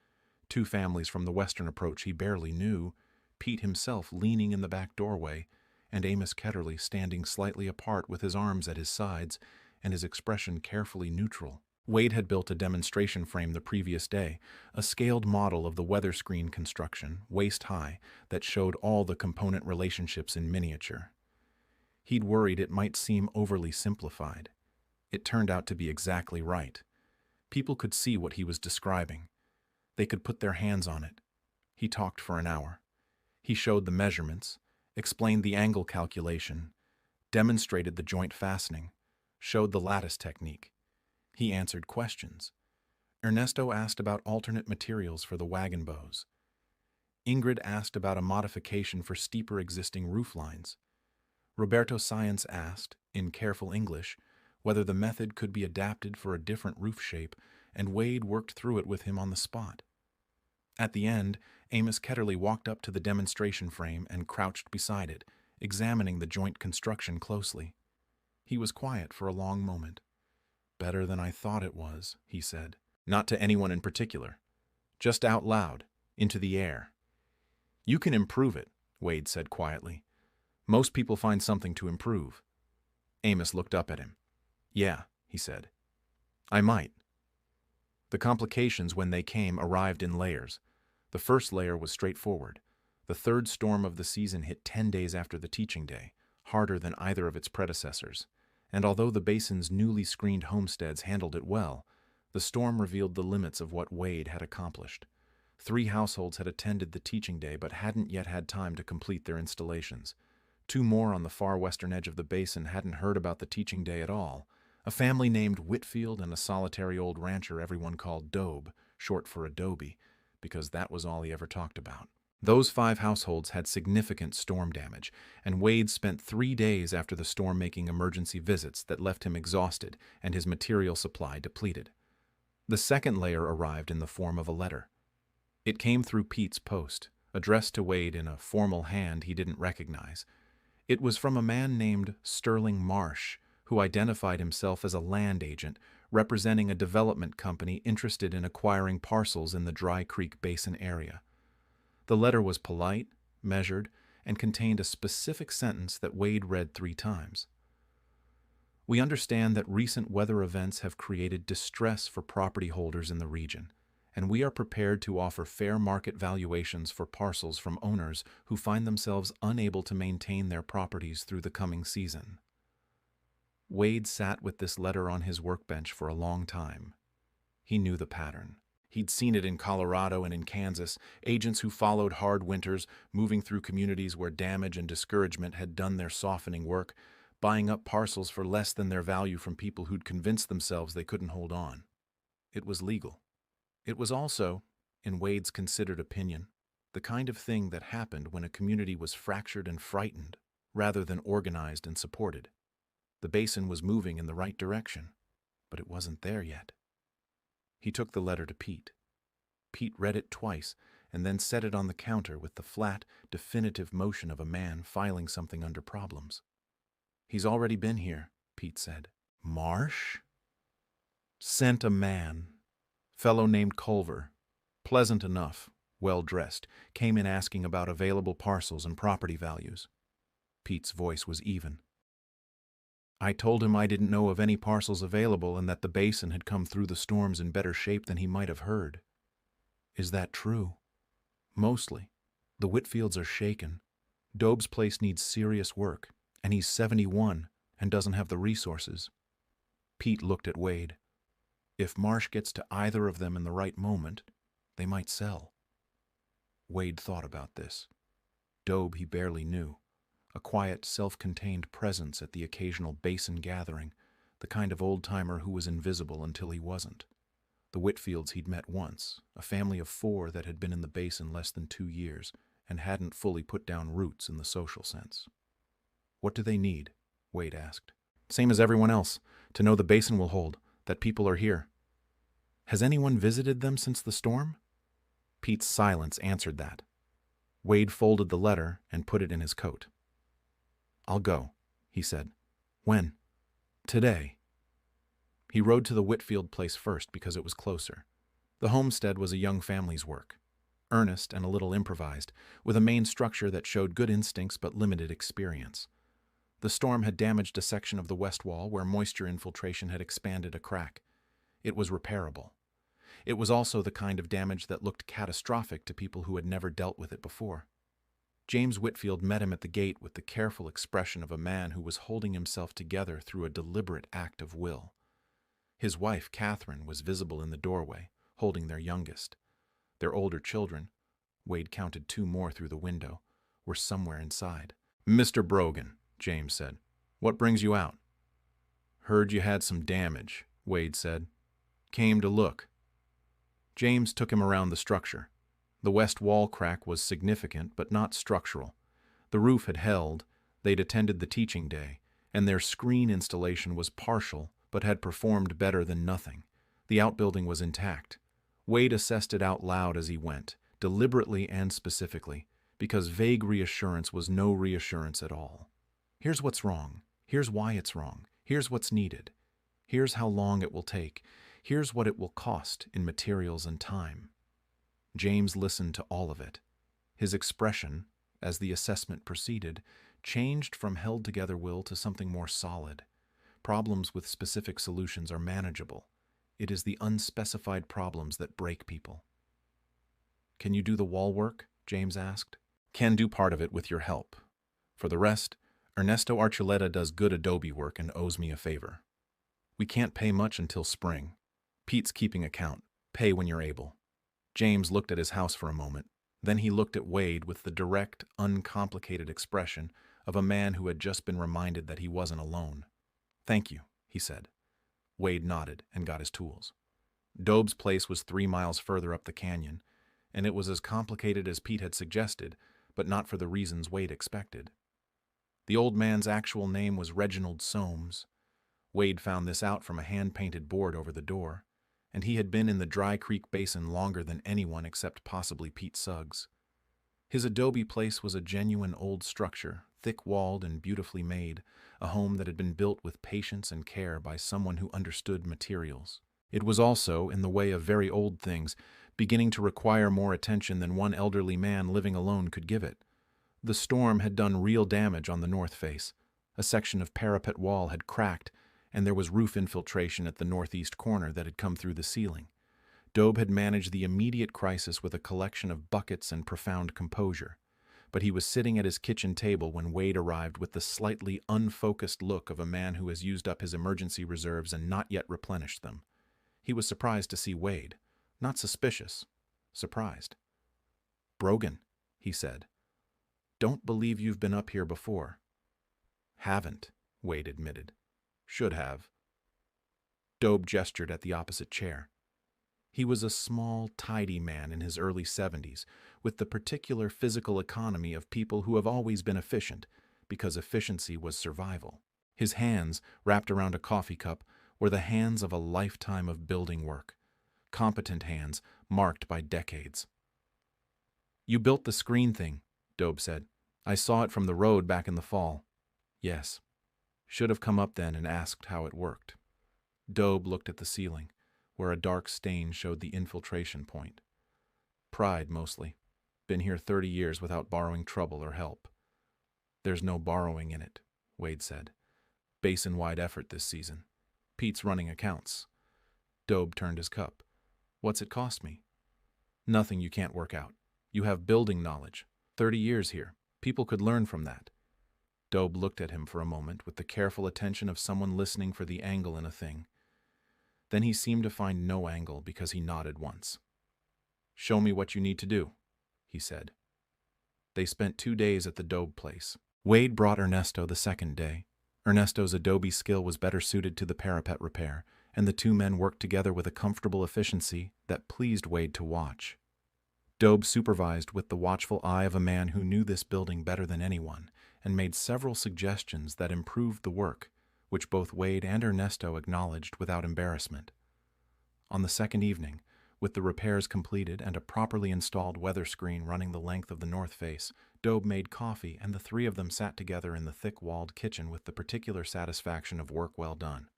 2 families from the western approach he barely knew, Pete himself leaning in the back doorway, and Amos Ketterly standing slightly apart with his arms at his sides and his expression carefully neutral. Wade had built a demonstration frame the previous day, a scaled model of the weather screen construction, waist-high, that showed all the component relationships in miniature. He'd worried it might seem overly simplified. It turned out to be exactly right. People could see what he was describing. They could put their hands on it. He talked for an hour. He showed the measurements, explained the angle calculation, demonstrated the joint fastening, showed the lattice technique. He answered questions. Ernesto asked about alternate materials for the wagon bows. Ingrid asked about a modification for steeper existing roof lines. Roberto Sáenz asked, in careful English, whether the method could be adapted for a different roof shape, and Wade worked through it with him on the spot. At the end, Amos Ketterly walked up to the demonstration frame and crouched beside it, examining the joint construction closely. He was quiet for a long moment. "Better than I thought it was," he said. Not to anyone in particular. Just out loud, into the air. "You can improve it," Wade said quietly. "Most people find something to improve." Amos looked up at him. "Yeah," he said. "I might." The complications, when they came, arrived in layers. The first layer was straightforward. The third storm of the season hit 10 days after the teaching day, harder than either of its predecessors. And although the basin's newly screened homesteads handled it well, the storm revealed the limits of what Wade had accomplished. 3 households had attended the teaching day but hadn't yet had time to complete their installations. 2 more on the far western edge of the basin hadn't heard about the teaching day at all. A family named Whitfield and a solitary old rancher everyone called Dobe, short for Adobe, because that was all he ever talked about. Those 5 households had significant storm damage, and Wade spent 3 days after the storm making emergency visits that left him exhausted and his material supply depleted. The second layer arrived in the form of a letter. It came through Pete's post, addressed to Wade in a formal hand he didn't recognize. It was from a man named Sterling Marsh, who identified himself as a land agent representing a development company interested in acquiring parcels in the Dry Creek Basin area. The letter was polite, measured, and contained a specific sentence that Wade read 3 times. We understand that recent weather events have created distress for property holders in the region, and we are prepared to offer fair market valuations for parcels from owners who find themselves unable to maintain their properties through the coming season. Wade sat with this letter on his workbench for a long time. He knew the pattern. He'd seen it in Colorado and in Kansas, agents who followed hard winters, moving through communities where damage and discouragement had done their softening work, buying up parcels for less than their value from people who'd convinced themselves they couldn't hold on. It was legal. It was also, in Wade's considered opinion, the kind of thing that happened when a community was fractured and frightened, rather than organized and supported. The basin was moving in the right direction, but it wasn't there yet. He took the letter to Pete. Pete read it twice and then set it on the counter with the flat, definitive motion of a man filing something under problems. "He's already been here," Pete said. "Marsh?" "Sent a man. Fellow named Culver. Pleasant enough, well-dressed, came in asking about available parcels and property values." Pete's voice was even. "I told him I didn't know of any parcels available and that the basin had come through the storms in better shape than he might have heard." "Is that true?" "Mostly. The Whitfields are shaken. Dobe's place needs serious work, and he's 71 and doesn't have the resources." Pete looked at Wade. "If Marsh gets to either of them in the right moment, they might sell." Wade thought about this. Dobe he barely knew. A quiet, self-contained presence at the occasional basin gathering, the kind of old-timer who was invisible until he wasn't. The Whitfields he'd met once, a family of 4 that had been in the basin less than 2 years and hadn't fully put down roots in the social sense. "What do they need?" Wade asked. "Same as everyone else, to know the basin will hold, that people are here." "Has anyone visited them since the storm?" Pete's silence answered that. Wade folded the letter and put it in his coat. "I'll go," he said. "When?" "Today." He rode to the Whitfield place first because it was closer. The homestead was a young family's work, earnest and a little improvised, with a main structure that showed good instincts but limited experience. The storm had damaged a section of the west wall where moisture infiltration had expanded a crack. It was repairable. It was also the kind of damage that looked catastrophic to people who had never dealt with it before. James Whitfield met him at the gate with the careful expression of a man who was holding himself together through a deliberate act of will. His wife, Catherine, was visible in the doorway, holding their youngest. Their older children, Wade counted 2 more through the window, were somewhere inside. "Mr. Brogan," James said, "what brings you out?" "Heard you had some damage," Wade said. "Came to look." James took him around the structure. The west wall crack was significant, but not structural. The roof had held, they'd attended the teaching day, and their screen installation was partial, but had performed better than nothing. The outbuilding was intact. Wade assessed it out loud as he went, deliberately and specifically, because vague reassurance was no reassurance at all. "Here's what's wrong. Here's why it's wrong. Here's what's needed. Here's how long it will take. Here's what it will cost in materials and time." James listened to all of it. His expression, as the assessment proceeded, changed from held-together will to something more solid. Problems with specific solutions are manageable. It is the unspecified problems that break people. "Can you do the wall work?" James asked. "Can do part of it with your help. For the rest, Ernesto Archuleta does good adobe work and owes me a favor. We can't pay much until spring. Pete's keeping account. Pay when you're able." James looked at his house for a moment. Then he looked at Wade with the direct, uncomplicated expression of a man who had just been reminded that he wasn't alone. "Thank you," he said. Wade nodded and got his tools. Dobe's place was 3 miles further up the canyon, and it was as complicated as Pete had suggested, but not for the reasons Wade expected. The old man's actual name was Reginald Soames. Wade found this out from a hand-painted board over the door, and he had been in the Dry Creek Basin longer than anyone except possibly Pete Suggs. His adobe place was a genuine old structure, thick-walled and beautifully made, a home that had been built with patience and care by someone who understood materials. It was also, in the way of very old things, beginning to require more attention than one elderly man living alone could give it. The storm had done real damage on the north face. A section of parapet wall had cracked, and there was roof infiltration at the northeast corner that had come through the ceiling. Dobe had managed the immediate crisis with a collection of buckets and profound composure, but he was sitting at his kitchen table when Wade arrived with the slightly unfocused look of a man who has used up his emergency reserves and not yet replenished them. He was surprised to see Wade, not suspicious, surprised. "Brogan," he said. "Don't believe you've been up here before." "Haven't," Wade admitted. "Should have." Dobe gestured at the opposite chair. He was a small, tidy man in his early 70s, with the particular physical economy of people who have always been efficient, because efficiency was survival. His hands, wrapped around a coffee cup, were the hands of a lifetime of building work. Competent hands, marked by decades. "You built the screen thing," Dobe said. "I saw it from the road back in the fall." "Yes. Should have come up then and asked how it worked." Dobe looked at the ceiling, where a dark stain showed the infiltration point. "Pride, mostly. Been here 30 years without borrowing trouble or help." "There's no borrowing in it," Wade said. "Basin-wide effort this season. Pete's running accounts." Dobe turned his cup. "What's it cost me?" "Nothing you can't work out. You have building knowledge. 30 years here. People could learn from that." Dobe looked at him for a moment with the careful attention of someone listening for the angle in a thing. Then he seemed to find no angle because he nodded once. "Show me what you need to do," he said. They spent 2 days at the Dobe place. Wade brought Ernesto the second day. Ernesto's adobe skill was better suited to the parapet repair, and the two men worked together with a comfortable efficiency that pleased Wade to watch. Dobe supervised with the watchful eye of a man who knew this building better than anyone, and made several suggestions that improved the work, which both Wade and Ernesto acknowledged without embarrassment. On the second evening, with the repairs completed and a properly installed weather screen running the length of the north face, Dobe made coffee, and the three of them sat together in the thick-walled kitchen with the particular satisfaction of work well done.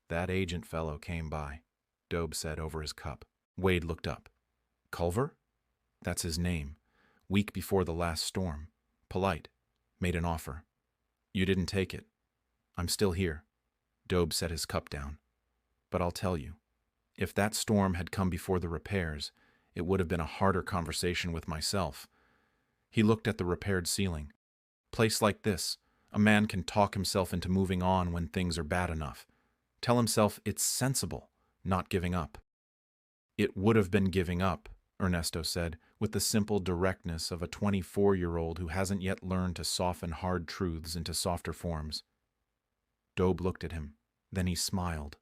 "That agent fellow came by," Dobe said over his cup. Wade looked up. "Culver?" "That's his name. Week before the last storm. Polite. Made an offer. You didn't take it. I'm still here." Dobe set his cup down. "But I'll tell you, if that storm had come before the repairs, it would have been a harder conversation with myself." He looked at the repaired ceiling. "Place like this, a man can talk himself into moving on when things are bad enough. Tell himself it's sensible, not giving up." "It would have been giving up," Ernesto said, with the simple directness of a 24-year-old who hasn't yet learned to soften hard truths into softer forms. Dobe looked at him. Then he smiled.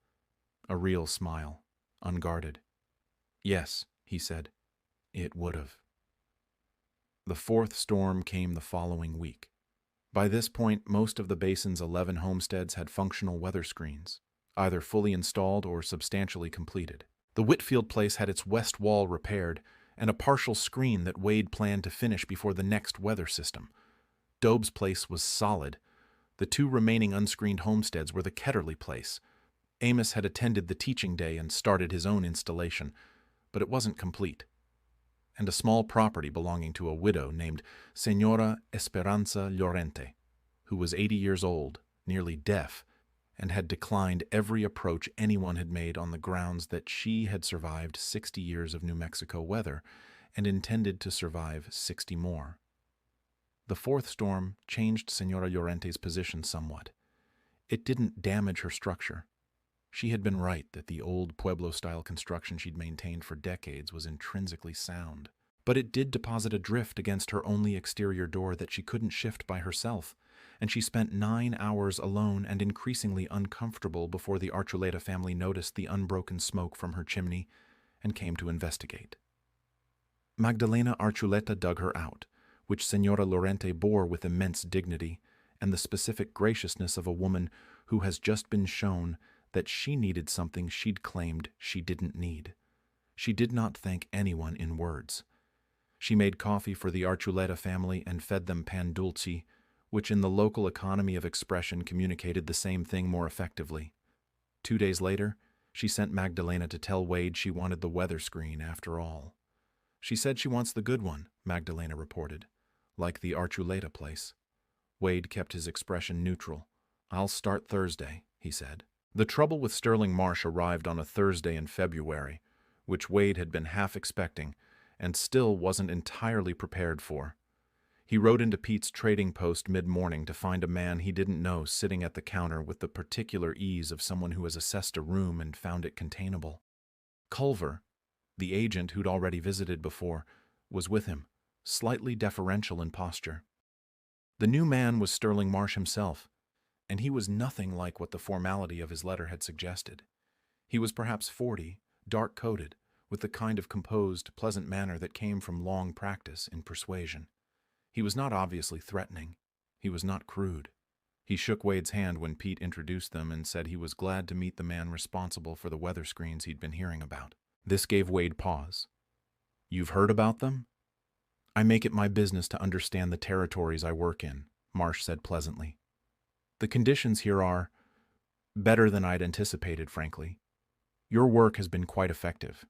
A real smile, unguarded. "Yes," he said, "it would have." The fourth storm came the following week. By this point, most of the basin's 11 homesteads had functional weather screens, either fully installed or substantially completed. The Whitfield place had its west wall repaired, and a partial screen that Wade planned to finish before the next weather system. Dobe's place was solid. The two remaining unscreened homesteads were the Ketterly place. Amos had attended the teaching day and started his own installation, but it wasn't complete. And a small property belonging to a widow named Señora Esperanza Llorente, who was 80 years old, nearly deaf, and had declined every approach anyone had made on the grounds that she had survived 60 years of New Mexico weather and intended to survive 60 more. The fourth storm changed Señora Llorente's position somewhat. It didn't damage her structure. She had been right that the old Pueblo-style construction she'd maintained for decades was intrinsically sound. But it did deposit a drift against her only exterior door that she couldn't shift by herself, and she spent 9 hours alone and increasingly uncomfortable before the Archuleta family noticed the unbroken smoke from her chimney and came to investigate. Magdalena Archuleta dug her out, which Senora Lorente bore with immense dignity and the specific graciousness of a woman who has just been shown that she needed something she'd claimed she didn't need. She did not thank anyone in words. She made coffee for the Archuleta family and fed them pan dulce, which in the local economy of expression communicated the same thing more effectively. 2 days later, she sent Magdalena to tell Wade she wanted the weather screen after all. She said she wants the good one, Magdalena reported, like the Archuleta place. Wade kept his expression neutral. I'll start Thursday, he said. The trouble with Sterling Marsh arrived on a Thursday in February, which Wade had been half expecting and still wasn't entirely prepared for. He rode into Pete's trading post mid-morning to find a man he didn't know sitting at the counter with the particular ease of someone who has assessed a room and found it containable. Culver, the agent who'd already visited before, was with him, slightly deferential in posture. The new man was Sterling Marsh himself, and he was nothing like what the formality of his letter had suggested. He was perhaps 40, dark-coated, with the kind of composed, pleasant manner that came from long practice in persuasion. He was not obviously threatening. He was not crude. He shook Wade's hand when Pete introduced them and said he was glad to meet the man responsible for the weather screens he'd been hearing about. This gave Wade pause. You've heard about them? I make it my business to understand the territories I work in, Marsh said pleasantly. The conditions here are better than I'd anticipated, frankly. Your work has been quite effective.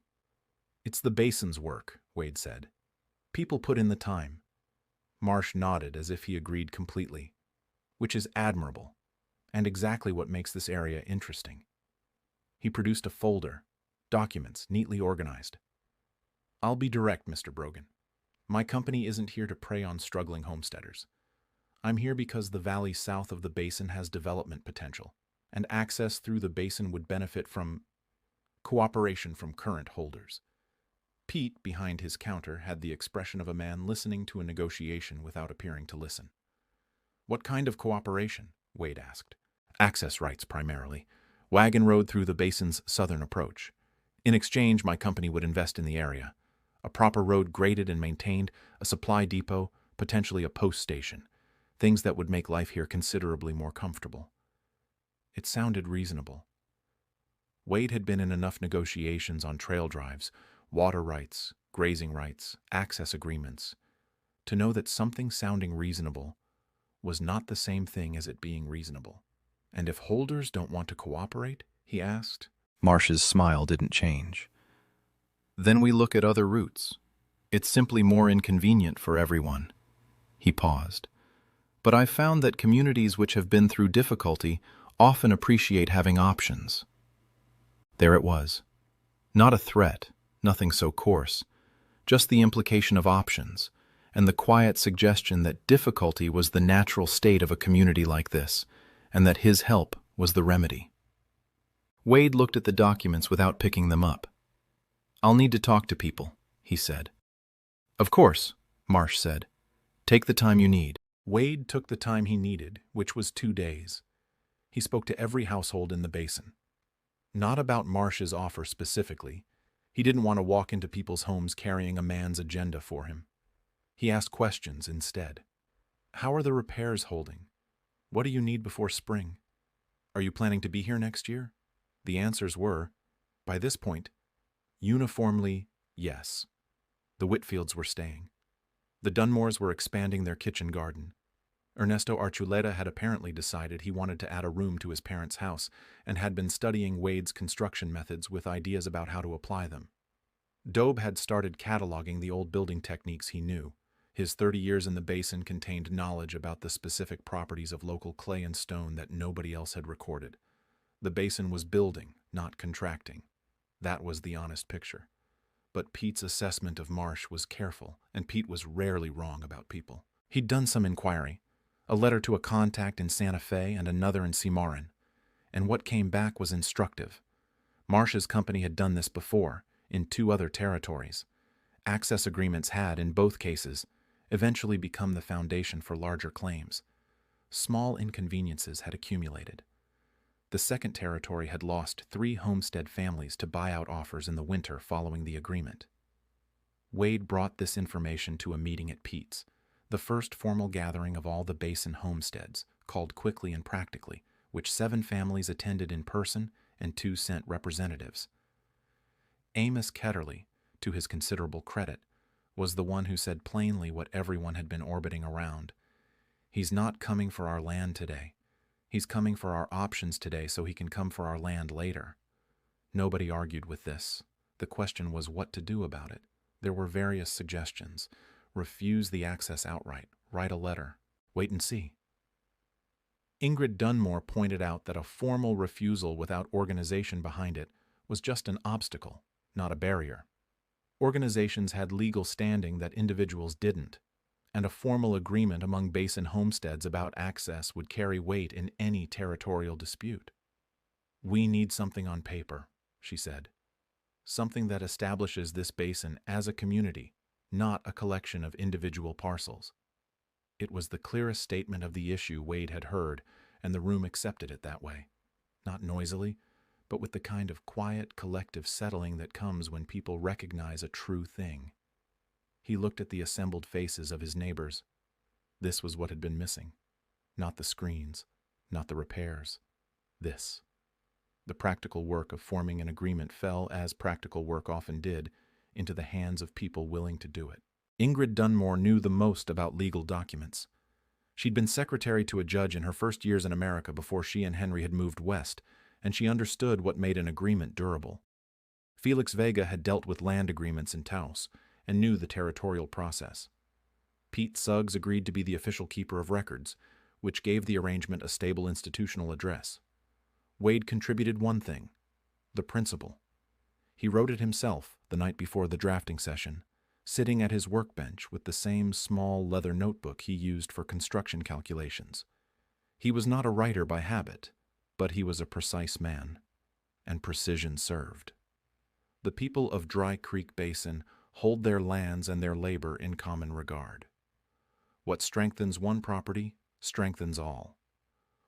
It's the basin's work, Wade said. People put in the time. Marsh nodded as if he agreed completely, which is admirable, and exactly what makes this area interesting. He produced a folder, documents neatly organized. I'll be direct, Mr. Brogan. My company isn't here to prey on struggling homesteaders. I'm here because the valley south of the basin has development potential, and access through the basin would benefit from cooperation from current holders. Pete, behind his counter, had the expression of a man listening to a negotiation without appearing to listen. What kind of cooperation? Wade asked. Access rights, primarily. Wagon road through the basin's southern approach. In exchange, my company would invest in the area. A proper road graded and maintained, a supply depot, potentially a post station. Things that would make life here considerably more comfortable. It sounded reasonable. Wade had been in enough negotiations on trail drives, water rights, grazing rights, access agreements, to know that something sounding reasonable was not the same thing as it being reasonable. And if holders don't want to cooperate, he asked. Marsh's smile didn't change. Then we look at other routes. It's simply more inconvenient for everyone. He paused. But I've found that communities which have been through difficulty often appreciate having options. There it was. Not a threat, nothing so coarse, just the implication of options, and the quiet suggestion that difficulty was the natural state of a community like this, and that his help was the remedy. Wade looked at the documents without picking them up. I'll need to talk to people, he said. Of course, Marsh said. Take the time you need. Wade took the time he needed, which was 2 days. He spoke to every household in the basin. Not about Marsh's offer specifically. He didn't want to walk into people's homes carrying a man's agenda for him. He asked questions instead. How are the repairs holding? What do you need before spring? Are you planning to be here next year? The answers were, by this point, uniformly yes. The Whitfields were staying. The Dunmores were expanding their kitchen garden. Ernesto Archuleta had apparently decided he wanted to add a room to his parents' house and had been studying Wade's construction methods with ideas about how to apply them. Dobe had started cataloging the old building techniques he knew. His 30 years in the basin contained knowledge about the specific properties of local clay and stone that nobody else had recorded. The basin was building, not contracting. That was the honest picture. But Pete's assessment of Marsh was careful, and Pete was rarely wrong about people. He'd done some inquiry, a letter to a contact in Santa Fe and another in Cimarron, and what came back was instructive. Marsh's company had done this before, in 2 other territories. Access agreements had, in both cases, eventually become the foundation for larger claims. Small inconveniences had accumulated. The second territory had lost 3 homestead families to buyout offers in the winter following the agreement. Wade brought this information to a meeting at Pete's, the first formal gathering of all the basin homesteads, called quickly and practically, which 7 families attended in person and 2 sent representatives. Amos Ketterly, to his considerable credit, was the one who said plainly what everyone had been orbiting around. He's not coming for our land today. He's coming for our options today so he can come for our land later. Nobody argued with this. The question was what to do about it. There were various suggestions. Refuse the access outright. Write a letter. Wait and see. Ingrid Dunmore pointed out that a formal refusal without organization behind it was just an obstacle, not a barrier. Organizations had legal standing that individuals didn't, and a formal agreement among basin homesteads about access would carry weight in any territorial dispute. We need something on paper, she said. Something that establishes this basin as a community, not a collection of individual parcels. It was the clearest statement of the issue Wade had heard, and the room accepted it that way. Not noisily, but with the kind of quiet, collective settling that comes when people recognize a true thing. He looked at the assembled faces of his neighbors. This was what had been missing. Not the screens, not the repairs. This. The practical work of forming an agreement fell, as practical work often did, into the hands of people willing to do it. Ingrid Dunmore knew the most about legal documents. She'd been secretary to a judge in her first years in America before she and Henry had moved west, and she understood what made an agreement durable. Felix Vega had dealt with land agreements in Taos and knew the territorial process. Pete Suggs agreed to be the official keeper of records, which gave the arrangement a stable institutional address. Wade contributed one thing, the principle. He wrote it himself the night before the drafting session, sitting at his workbench with the same small leather notebook he used for construction calculations. He was not a writer by habit, but he was a precise man, and precision served. The people of Dry Creek Basin hold their lands and their labor in common regard. What strengthens one property strengthens all.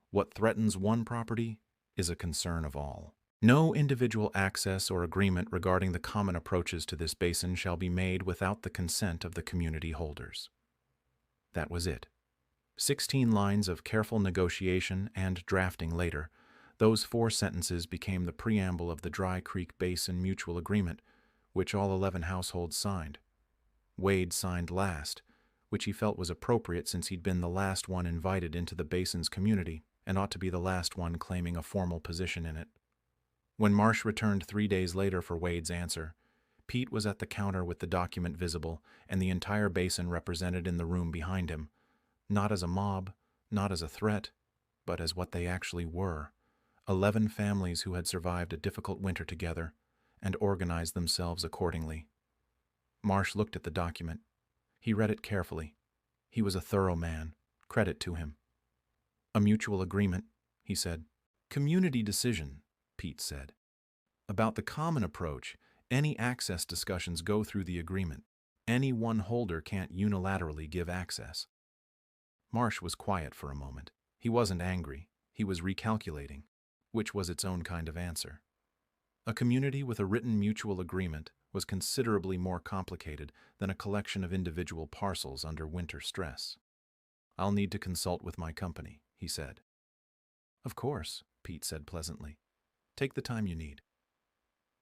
What threatens one property is a concern of all. No individual access or agreement regarding the common approaches to this basin shall be made without the consent of the community holders. That was it. 16 lines of careful negotiation and drafting later, those 4 sentences became the preamble of the Dry Creek Basin Mutual Agreement, which all 11 households signed. Wade signed last, which he felt was appropriate since he'd been the last one invited into the basin's community and ought to be the last one claiming a formal position in it. When Marsh returned 3 days later for Wade's answer, Pete was at the counter with the document visible and the entire basin represented in the room behind him, not as a mob, not as a threat, but as what they actually were, 11 families who had survived a difficult winter together and organized themselves accordingly. Marsh looked at the document. He read it carefully. He was a thorough man. Credit to him. A mutual agreement, he said. Community decision, Pete said. About the common approach, any access discussions go through the agreement. Any one holder can't unilaterally give access. Marsh was quiet for a moment. He wasn't angry. He was recalculating, which was its own kind of answer. A community with a written mutual agreement was considerably more complicated than a collection of individual parcels under winter stress. I'll need to consult with my company, he said. Of course, Pete said pleasantly. Take the time you need.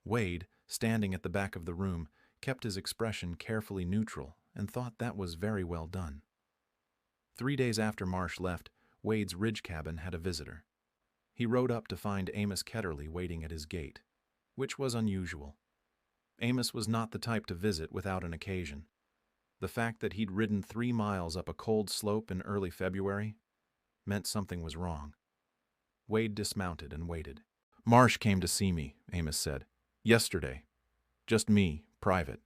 Wade, standing at the back of the room, kept his expression carefully neutral and thought that was very well done. 3 days after Marsh left, Wade's ridge cabin had a visitor. He rode up to find Amos Ketterly waiting at his gate, which was unusual. Amos was not the type to visit without an occasion. The fact that he'd ridden 3 miles up a cold slope in early February meant something was wrong. Wade dismounted and waited. Marsh came to see me, Amos said. Yesterday. Just me, private.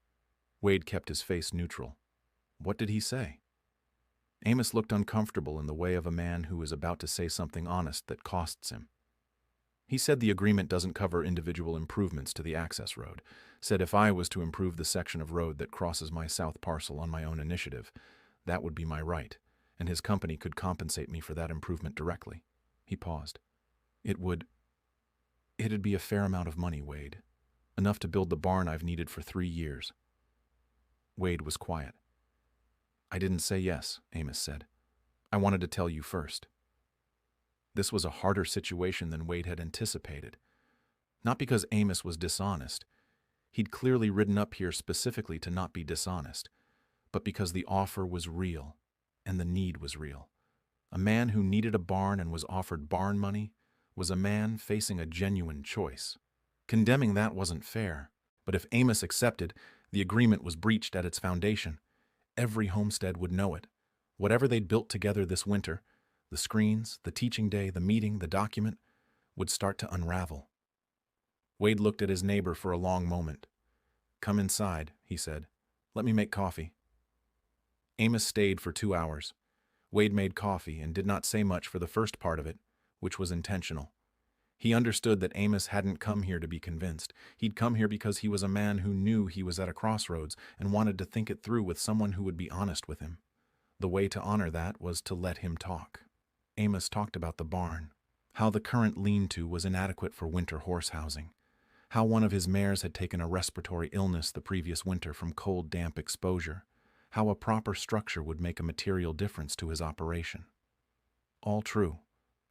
Wade kept his face neutral. What did he say? Amos looked uncomfortable in the way of a man who is about to say something honest that costs him. He said the agreement doesn't cover individual improvements to the access road. Said if I was to improve the section of road that crosses my south parcel on my own initiative, that would be my right, and his company could compensate me for that improvement directly. He paused. It'd be a fair amount of money, Wade. Enough to build the barn I've needed for 3 years. Wade was quiet. "I didn't say yes," Amos said. "I wanted to tell you first." This was a harder situation than Wade had anticipated. Not because Amos was dishonest. He'd clearly ridden up here specifically to not be dishonest, but because the offer was real, and the need was real. A man who needed a barn and was offered barn money was a man facing a genuine choice. Condemning that wasn't fair, but if Amos accepted, the agreement was breached at its foundation. Every homestead would know it. Whatever they'd built together this winter, the screens, the teaching day, the meeting, the document, would start to unravel. Wade looked at his neighbor for a long moment. "Come inside," he said. "Let me make coffee." Amos stayed for 2 hours. Wade made coffee and did not say much for the first part of it, which was intentional. He understood that Amos hadn't come here to be convinced. He'd come here because he was a man who knew he was at a crossroads and wanted to think it through with someone who would be honest with him. The way to honor that was to let him talk. Amos talked about the barn, how the current lean-to was inadequate for winter horse housing, how one of his mares had taken a respiratory illness the previous winter from cold, damp exposure, how a proper structure would make a material difference to his operation. All true,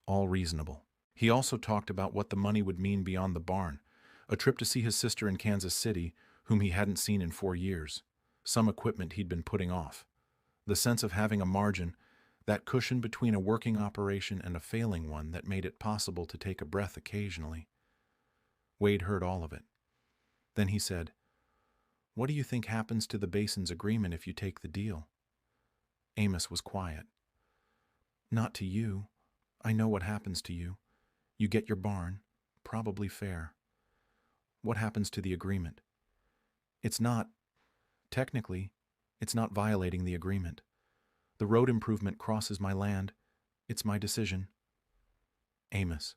all reasonable. He also talked about what the money would mean beyond the barn, a trip to see his sister in Kansas City, whom he hadn't seen in 4 years, some equipment he'd been putting off, the sense of having a margin, that cushion between a working operation and a failing one that made it possible to take a breath occasionally. Wade heard all of it. Then he said, "What do you think happens to the Basin's agreement if you take the deal?" Amos was quiet. "Not to you. I know what happens to you. You get your barn, probably fair. What happens to the agreement? Technically, it's not violating the agreement. The road improvement crosses my land. It's my decision." Amos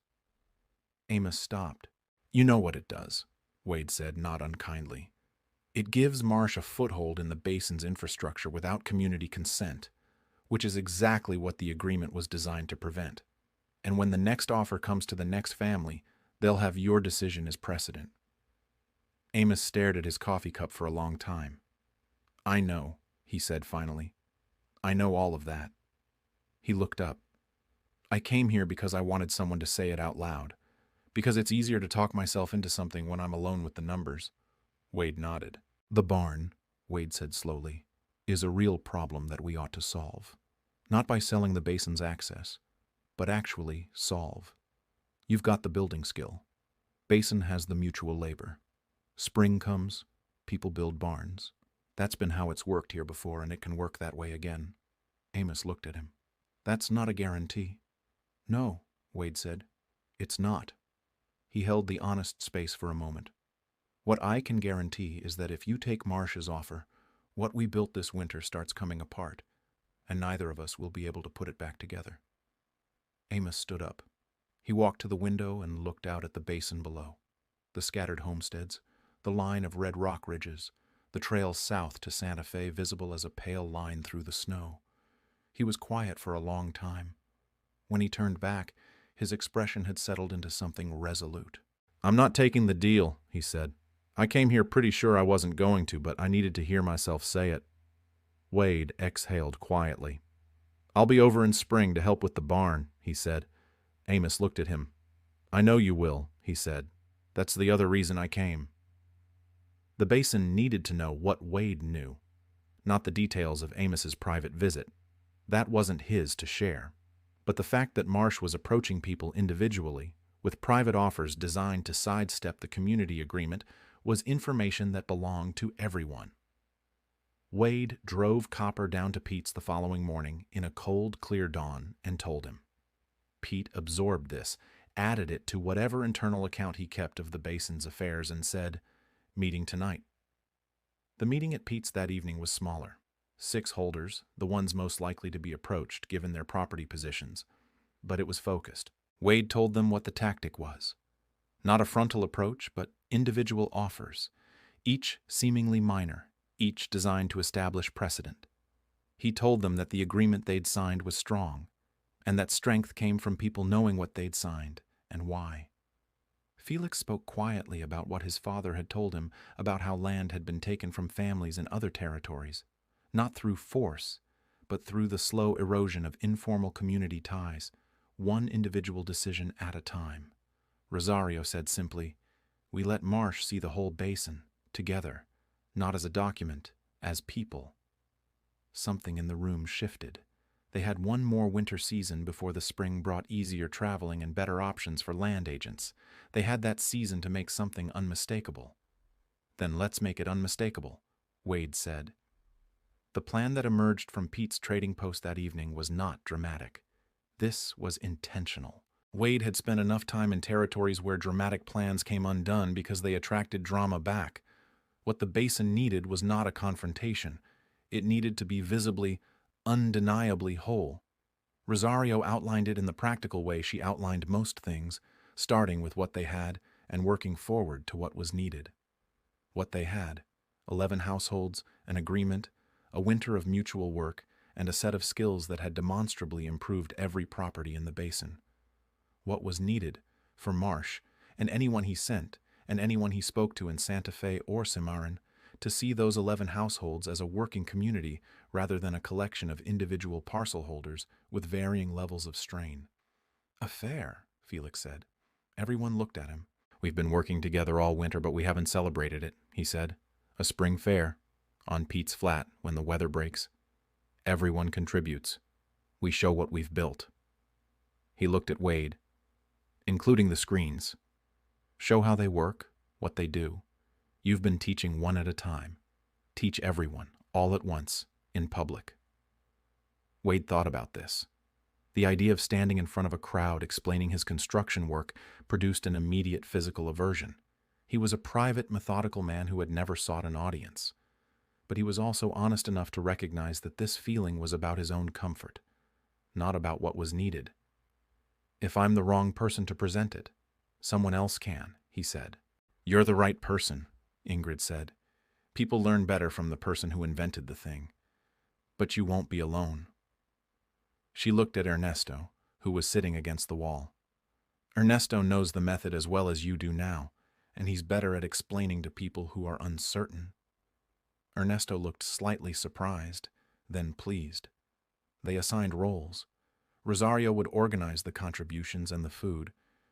stopped. "You know what it does," Wade said, not unkindly. "It gives Marsh a foothold in the Basin's infrastructure without community consent, which is exactly what the agreement was designed to prevent. And when the next offer comes to the next family, they'll have your decision as precedent." Amos stared at his coffee cup for a long time. "I know," he said finally. "I know all of that." He looked up. "I came here because I wanted someone to say it out loud, because it's easier to talk myself into something when I'm alone with the numbers." Wade nodded. "The barn," Wade said slowly, "is a real problem that we ought to solve. Not by selling the Basin's access, but actually solve. You've got the building skill. Basin has the mutual labor. Spring comes, people build barns. That's been how it's worked here before, and it can work that way again." Amos looked at him. "That's not a guarantee." "No," Wade said. "It's not." He held the honest space for a moment. "What I can guarantee is that if you take Marsh's offer, what we built this winter starts coming apart, and neither of us will be able to put it back together." Amos stood up. He walked to the window and looked out at the Basin below. The scattered homesteads, the line of red rock ridges, the trail south to Santa Fe visible as a pale line through the snow. He was quiet for a long time. When he turned back, his expression had settled into something resolute. "I'm not taking the deal," he said. "I came here pretty sure I wasn't going to, but I needed to hear myself say it." Wade exhaled quietly. "I'll be over in spring to help with the barn," he said. Amos looked at him. "I know you will," he said. "That's the other reason I came." The Basin needed to know what Wade knew, not the details of Amos's private visit. That wasn't his to share. But the fact that Marsh was approaching people individually, with private offers designed to sidestep the community agreement, was information that belonged to everyone. Wade drove Copper down to Pete's the following morning in a cold, clear dawn and told him. Pete absorbed this, added it to whatever internal account he kept of the Basin's affairs, and said, "Meeting tonight." The meeting at Pete's that evening was smaller. 6 holders, the ones most likely to be approached given their property positions, but it was focused. Wade told them what the tactic was. Not a frontal approach, but individual offers, each seemingly minor, each designed to establish precedent. He told them that the agreement they'd signed was strong, and that strength came from people knowing what they'd signed and why. Felix spoke quietly about what his father had told him about how land had been taken from families in other territories, not through force, but through the slow erosion of informal community ties, one individual decision at a time. Rosario said simply, "We let Marsh see the whole basin, together, not as a document, as people." Something in the room shifted. They had one more winter season before the spring brought easier traveling and better options for land agents. They had that season to make something unmistakable. "Then let's make it unmistakable," Wade said. The plan that emerged from Pete's trading post that evening was not dramatic. This was intentional. Wade had spent enough time in territories where dramatic plans came undone because they attracted drama back. What the basin needed was not a confrontation. It needed to be visibly, undeniably whole. Rosario outlined it in the practical way she outlined most things, starting with what they had and working forward to what was needed. What they had: 11 households, an agreement, a winter of mutual work, and a set of skills that had demonstrably improved every property in the basin. What was needed for Marsh, and anyone he sent, and anyone he spoke to in Santa Fe or Cimarron, to see those 11 households as a working community rather than a collection of individual parcel holders with varying levels of strain. "A fair," Felix said. Everyone looked at him. "We've been working together all winter, but we haven't celebrated it," he said. "A spring fair, on Pete's Flat when the weather breaks. Everyone contributes. We show what we've built." He looked at Wade. "Including the screens. Show how they work, what they do. You've been teaching one at a time. Teach everyone, all at once, in public." Wade thought about this. The idea of standing in front of a crowd explaining his construction work produced an immediate physical aversion. He was a private, methodical man who had never sought an audience. But he was also honest enough to recognize that this feeling was about his own comfort, not about what was needed. "If I'm the wrong person to present it, someone else can," he said. "You're the right person," Ingrid said. "People learn better from the person who invented the thing. But you won't be alone." She looked at Ernesto, who was sitting against the wall. "Ernesto knows the method as well as you do now, and he's better at explaining to people who are uncertain." Ernesto looked slightly surprised, then pleased. They assigned roles. Rosario would organize the contributions and the food,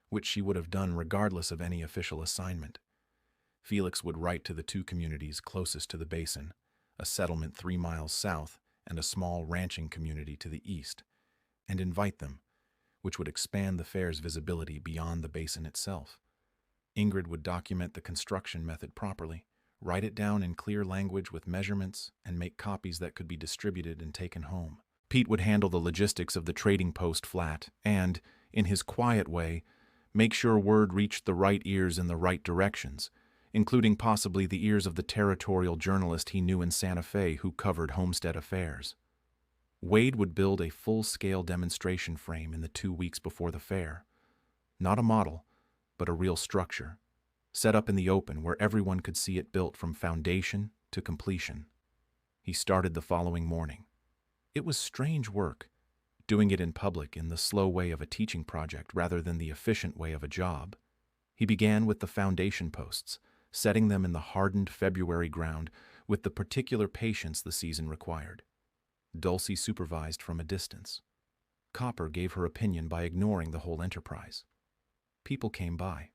which she would have done regardless of any official assignment. Felix would write to the two communities closest to the basin, a settlement 3 miles south and a small ranching community to the east, and invite them, which would expand the fair's visibility beyond the basin itself. Ingrid would document the construction method properly, write it down in clear language with measurements, and make copies that could be distributed and taken home. Pete would handle the logistics of the trading post flat and, in his quiet way, make sure word reached the right ears in the right directions, including possibly the ears of the territorial journalist he knew in Santa Fe who covered homestead affairs. Wade would build a full-scale demonstration frame in the 2 weeks before the fair. Not a model, but a real structure, set up in the open where everyone could see it built from foundation to completion. He started the following morning. It was strange work, doing it in public in the slow way of a teaching project rather than the efficient way of a job. He began with the foundation posts, setting them in the hardened February ground with the particular patience the season required. Dulcie supervised from a distance. Copper gave her opinion by ignoring the whole enterprise. People came by,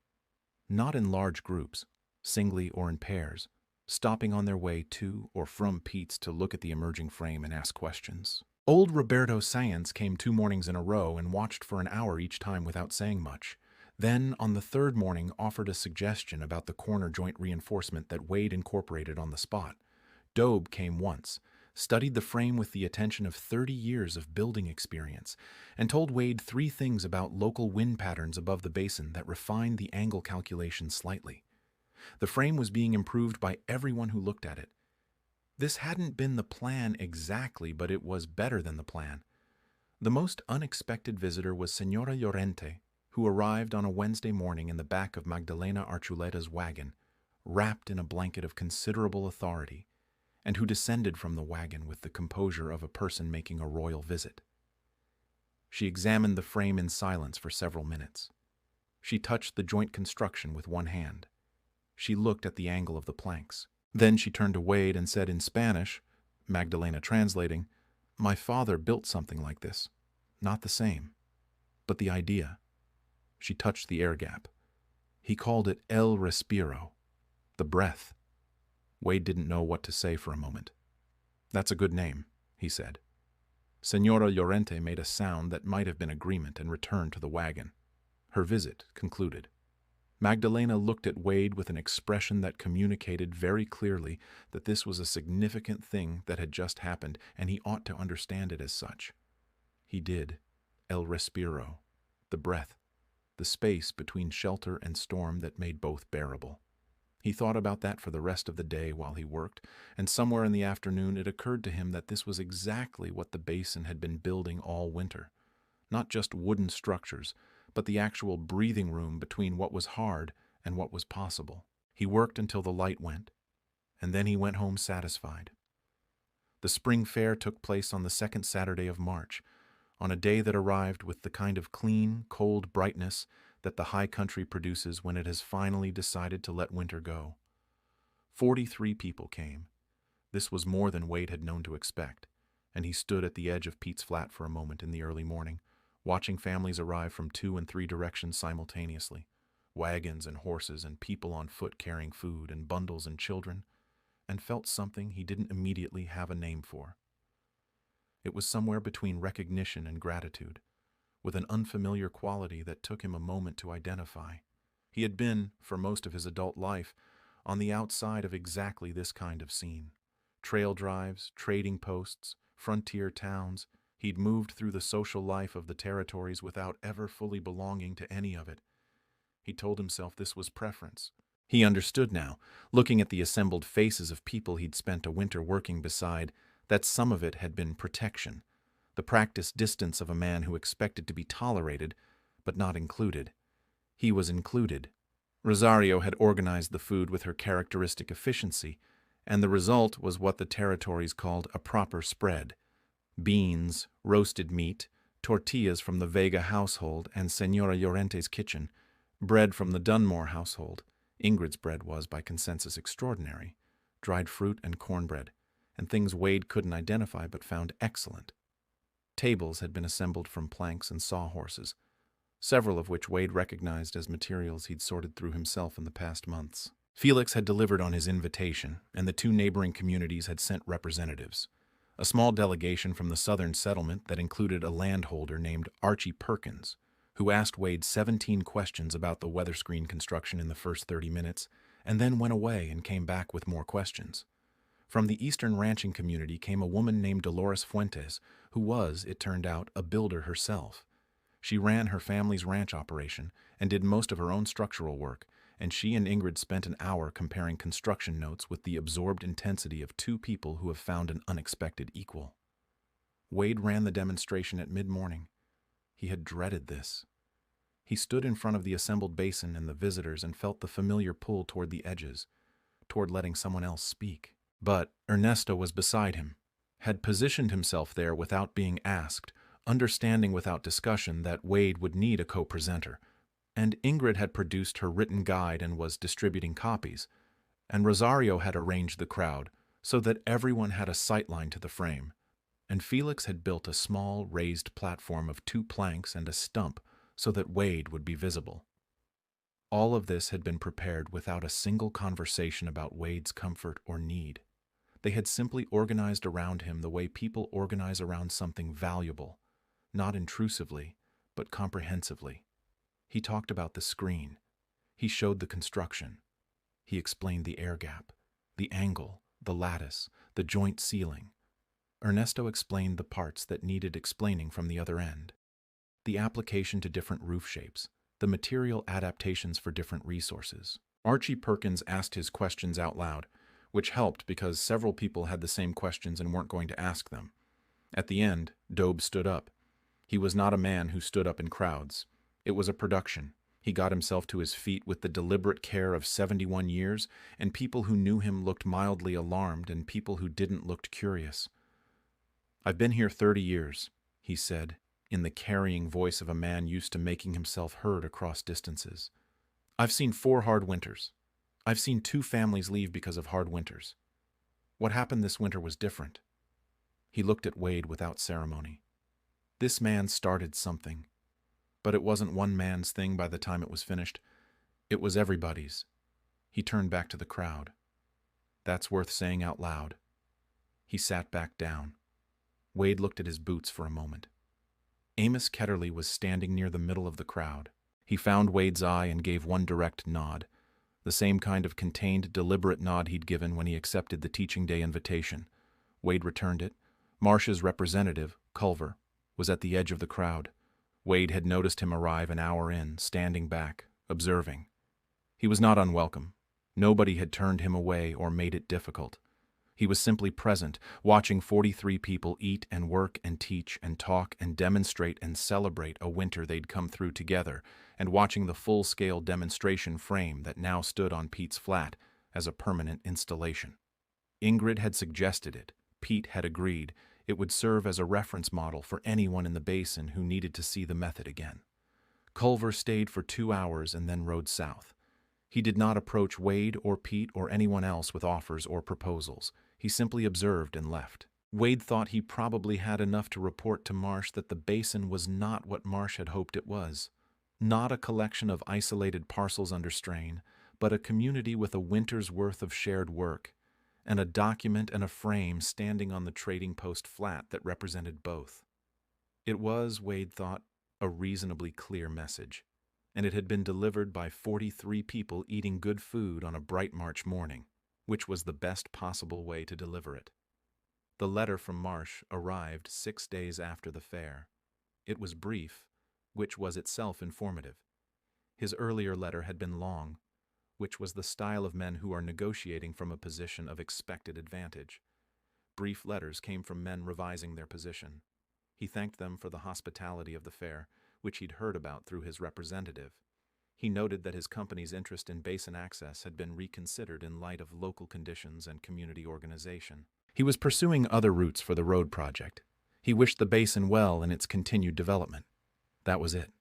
not in large groups, singly or in pairs, stopping on their way to or from Pete's to look at the emerging frame and ask questions. Old Roberto Sáenz came 2 mornings in a row and watched for an hour each time without saying much. Then, on the 3rd morning, offered a suggestion about the corner joint reinforcement that Wade incorporated on the spot. Dobe came once, studied the frame with the attention of 30 years of building experience, and told Wade 3 things about local wind patterns above the basin that refined the angle calculation slightly. The frame was being improved by everyone who looked at it. This hadn't been the plan exactly, but it was better than the plan. The most unexpected visitor was Senora Llorente, who arrived on a Wednesday morning in the back of Magdalena Archuleta's wagon, wrapped in a blanket of considerable authority, and who descended from the wagon with the composure of a person making a royal visit. She examined the frame in silence for several minutes. She touched the joint construction with one hand. She looked at the angle of the planks. Then she turned to Wade and said in Spanish, Magdalena translating, "My father built something like this. Not the same, but the idea." She touched the air gap. He called it El Respiro, the breath. Wade didn't know what to say for a moment. "That's a good name," he said. Senora Llorente made a sound that might have been agreement and returned to the wagon. Her visit concluded. Magdalena looked at Wade with an expression that communicated very clearly that this was a significant thing that had just happened, and he ought to understand it as such. He did. El Respiro, the breath, the space between shelter and storm that made both bearable. He thought about that for the rest of the day while he worked, and somewhere in the afternoon it occurred to him that this was exactly what the basin had been building all winter. Not just wooden structures, but the actual breathing room between what was hard and what was possible. He worked until the light went, and then he went home satisfied. The spring fair took place on the second Saturday of March, on a day that arrived with the kind of clean, cold brightness that the high country produces when it has finally decided to let winter go. 43 people came. This was more than Wade had known to expect, and he stood at the edge of Pete's Flat for a moment in the early morning, watching families arrive from 2 and 3 directions simultaneously, wagons and horses and people on foot carrying food and bundles and children, and felt something he didn't immediately have a name for. It was somewhere between recognition and gratitude, with an unfamiliar quality that took him a moment to identify. He had been, for most of his adult life, on the outside of exactly this kind of scene. Trail drives, trading posts, frontier towns. He'd moved through the social life of the territories without ever fully belonging to any of it. He told himself this was preference. He understood now, looking at the assembled faces of people he'd spent a winter working beside, that some of it had been protection, the practiced distance of a man who expected to be tolerated, but not included. He was included. Rosario had organized the food with her characteristic efficiency, and the result was what the territories called a proper spread. Beans, roasted meat, tortillas from the Vega household and Senora Llorente's kitchen, bread from the Dunmore household. Ingrid's bread was, by consensus, extraordinary, dried fruit and cornbread, and things Wade couldn't identify but found excellent. Tables had been assembled from planks and sawhorses, several of which Wade recognized as materials he'd sorted through himself in the past months. Felix had delivered on his invitation, and the 2 neighboring communities had sent representatives. A small delegation from the southern settlement that included a landholder named Archie Perkins, who asked Wade 17 questions about the weather screen construction in the first 30 minutes, and then went away and came back with more questions. From the eastern ranching community came a woman named Dolores Fuentes, who was, it turned out, a builder herself. She ran her family's ranch operation and did most of her own structural work, and she and Ingrid spent an hour comparing construction notes with the absorbed intensity of 2 people who have found an unexpected equal. Wade ran the demonstration at mid-morning. He had dreaded this. He stood in front of the assembled basin and the visitors and felt the familiar pull toward the edges, toward letting someone else speak. But Ernesto was beside him, had positioned himself there without being asked, understanding without discussion that Wade would need a co-presenter, and Ingrid had produced her written guide and was distributing copies, and Rosario had arranged the crowd so that everyone had a sightline to the frame, and Felix had built a small raised platform of 2 planks and a stump so that Wade would be visible. All of this had been prepared without a single conversation about Wade's comfort or need. They had simply organized around him the way people organize around something valuable, not intrusively, but comprehensively. He talked about the screen. He showed the construction. He explained the air gap, the angle, the lattice, the joint ceiling. Ernesto explained the parts that needed explaining from the other end. The application to different roof shapes, the material adaptations for different resources. Archie Perkins asked his questions out loud, which helped because several people had the same questions and weren't going to ask them. At the end, Dobe stood up. He was not a man who stood up in crowds. It was a production. He got himself to his feet with the deliberate care of 71 years, and people who knew him looked mildly alarmed, and people who didn't looked curious. "I've been here 30 years, he said, in the carrying voice of a man used to making himself heard across distances. "I've seen 4 hard winters. I've seen 2 families leave because of hard winters. What happened this winter was different." He looked at Wade without ceremony. This man started something, but it wasn't one man's thing by the time it was finished. It was everybody's. He turned back to the crowd. "That's worth saying out loud." He sat back down. Wade looked at his boots for a moment. Amos Ketterly was standing near the middle of the crowd. He found Wade's eye and gave one direct nod, the same kind of contained, deliberate nod he'd given when he accepted the teaching day invitation. Wade returned it. Marsh's representative, Culver, was at the edge of the crowd. Wade had noticed him arrive an hour in, standing back, observing. He was not unwelcome. Nobody had turned him away or made it difficult. He was simply present, watching 43 people eat and work and teach and talk and demonstrate and celebrate a winter they'd come through together, and watching the full-scale demonstration frame that now stood on Pete's flat as a permanent installation. Ingrid had suggested it. Pete had agreed. It would serve as a reference model for anyone in the basin who needed to see the method again. Culver stayed for 2 hours and then rode south. He did not approach Wade or Pete or anyone else with offers or proposals. He simply observed and left. Wade thought he probably had enough to report to Marsh that the basin was not what Marsh had hoped it was. Not a collection of isolated parcels under strain, but a community with a winter's worth of shared work, and a document and a frame standing on the trading post flat that represented both. It was, Wade thought, a reasonably clear message, and it had been delivered by 43 people eating good food on a bright March morning, which was the best possible way to deliver it. The letter from Marsh arrived 6 days after the fair. It was brief, which was itself informative. His earlier letter had been long, which was the style of men who are negotiating from a position of expected advantage. Brief letters came from men revising their position. He thanked them for the hospitality of the fair, which he'd heard about through his representative. He noted that his company's interest in basin access had been reconsidered in light of local conditions and community organization. He was pursuing other routes for the road project. He wished the basin well in its continued development. That was it.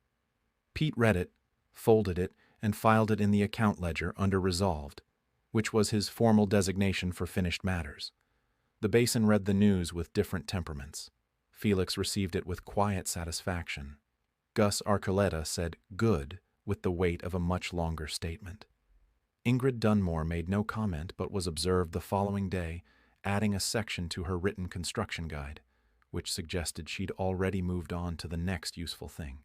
Pete read it, folded it, and filed it in the account ledger under Resolved, which was his formal designation for finished matters. The basin read the news with different temperaments. Felix received it with quiet satisfaction. Gus Archuleta said "good" with the weight of a much longer statement. Ingrid Dunmore made no comment but was observed the following day, adding a section to her written construction guide, which suggested she'd already moved on to the next useful thing.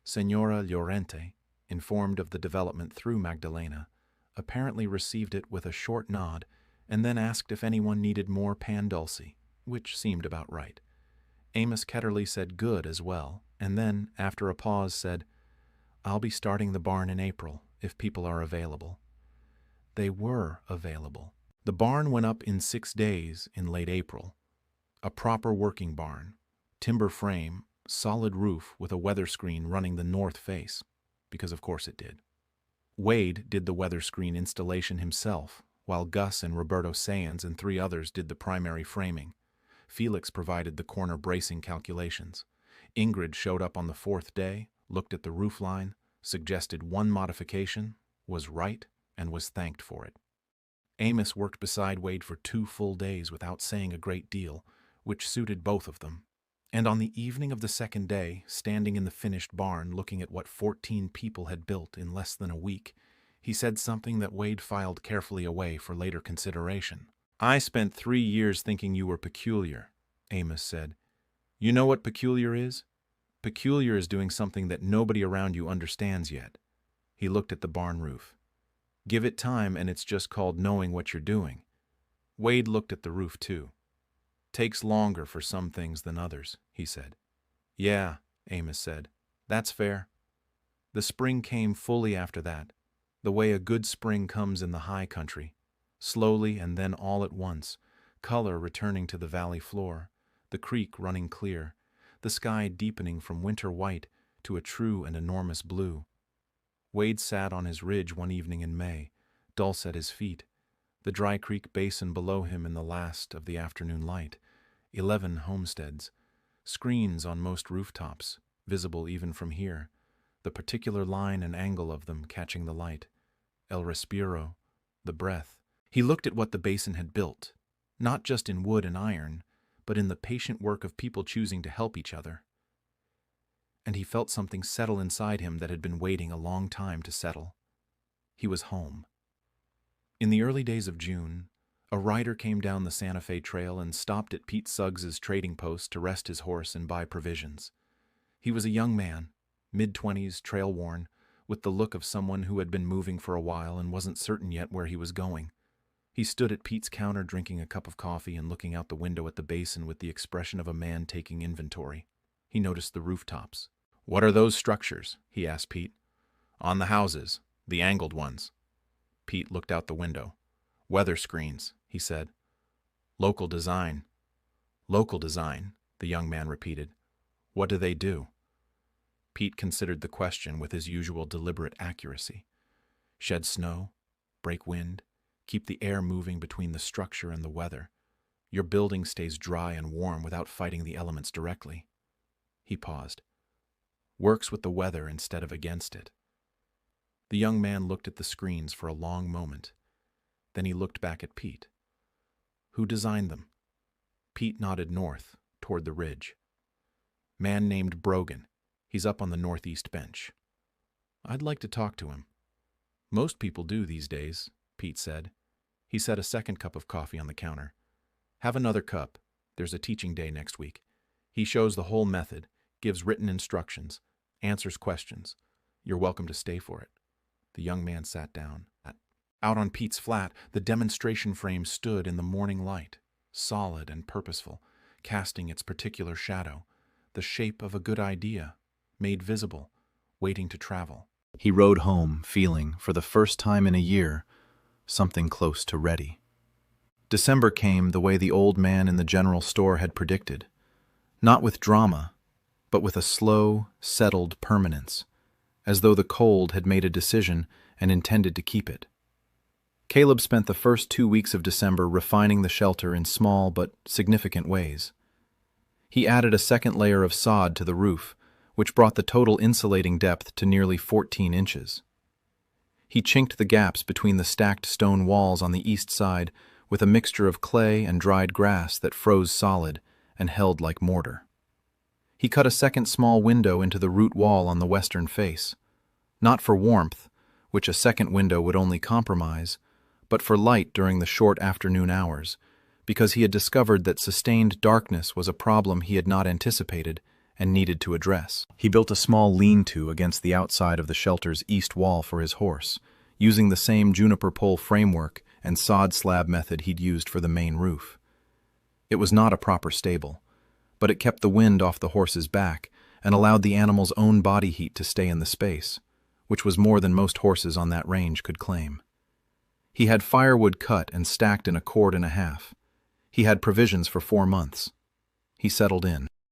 Senora Llorente, informed of the development through Magdalena, apparently received it with a short nod and then asked if anyone needed more pan dulce, which seemed about right. Amos Ketterly said "good" as well, and then, after a pause, said, "I'll be starting the barn in April, if people are available." They were available. The barn went up in 6 days in late April. A proper working barn, timber frame, solid roof with a weather screen running the north face, because of course it did. Wade did the weather screen installation himself, while Gus and Roberto Sands and 3 others did the primary framing. Felix provided the corner bracing calculations. Ingrid showed up on the 4th day, looked at the roof line, suggested one modification, was right, and was thanked for it. Amos worked beside Wade for 2 full days without saying a great deal, which suited both of them. And on the evening of the 2nd day, standing in the finished barn looking at what 14 people had built in less than a week, he said something that Wade filed carefully away for later consideration. "I spent 3 years thinking you were peculiar," Amos said. "You know what peculiar is? Peculiar is doing something that nobody around you understands yet." He looked at the barn roof. "Give it time and it's just called knowing what you're doing." Wade looked at the roof too. "Takes longer for some things than others," he said. "Yeah," Amos said. "That's fair." The spring came fully after that, the way a good spring comes in the high country, slowly and then all at once, color returning to the valley floor, the creek running clear, the sky deepening from winter white to a true and enormous blue. Wade sat on his ridge one evening in May, Dulce at his feet, the Dry Creek Basin below him in the last of the afternoon light, 11 homesteads, Screens on most rooftops, visible even from here, the particular line and angle of them catching the light. El respiro, the breath. He looked at what the basin had built, not just in wood and iron, but in the patient work of people choosing to help each other. And he felt something settle inside him that had been waiting a long time to settle. He was home. In the early days of June, a rider came down the Santa Fe Trail and stopped at Pete Suggs's trading post to rest his horse and buy provisions. He was a young man, mid-20s, trail-worn, with the look of someone who had been moving for a while and wasn't certain yet where he was going. He stood at Pete's counter drinking a cup of coffee and looking out the window at the basin with the expression of a man taking inventory. He noticed the rooftops. "What are those structures?" he asked Pete. "On the houses, the angled ones." Pete looked out the window. "Weather screens," he said. "Local design." "Local design," the young man repeated. "What do they do?" Pete considered the question with his usual deliberate accuracy. "Shed snow, break wind, keep the air moving between the structure and the weather. Your building stays dry and warm without fighting the elements directly." He paused. "Works with the weather instead of against it." The young man looked at the screens for a long moment. Then he looked back at Pete. "Who designed them?" Pete nodded north, toward the ridge. "Man named Brogan. He's up on the northeast bench." "I'd like to talk to him." "Most people do these days," Pete said. He set a second cup of coffee on the counter. "Have another cup. There's a teaching day next week. He shows the whole method, gives written instructions, answers questions. You're welcome to stay for it." The young man sat down. Out on Pete's flat, the demonstration frame stood in the morning light, solid and purposeful, casting its particular shadow, the shape of a good idea, made visible, waiting to travel. He rode home, feeling, for the first time in a year, something close to ready. December came the way the old man in the general store had predicted, not with drama, but with a slow, settled permanence, as though the cold had made a decision and intended to keep it. Caleb spent the first 2 weeks of December refining the shelter in small but significant ways. He added a second layer of sod to the roof, which brought the total insulating depth to nearly 14 inches. He chinked the gaps between the stacked stone walls on the east side with a mixture of clay and dried grass that froze solid and held like mortar. He cut a second small window into the root wall on the western face, not for warmth, which a second window would only compromise, but for light during the short afternoon hours, because he had discovered that sustained darkness was a problem he had not anticipated and needed to address. He built a small lean-to against the outside of the shelter's east wall for his horse, using the same juniper pole framework and sod slab method he'd used for the main roof. It was not a proper stable, but it kept the wind off the horse's back and allowed the animal's own body heat to stay in the space, which was more than most horses on that range could claim. He had firewood cut and stacked in a cord and a half. He had provisions for 4 months. He settled in.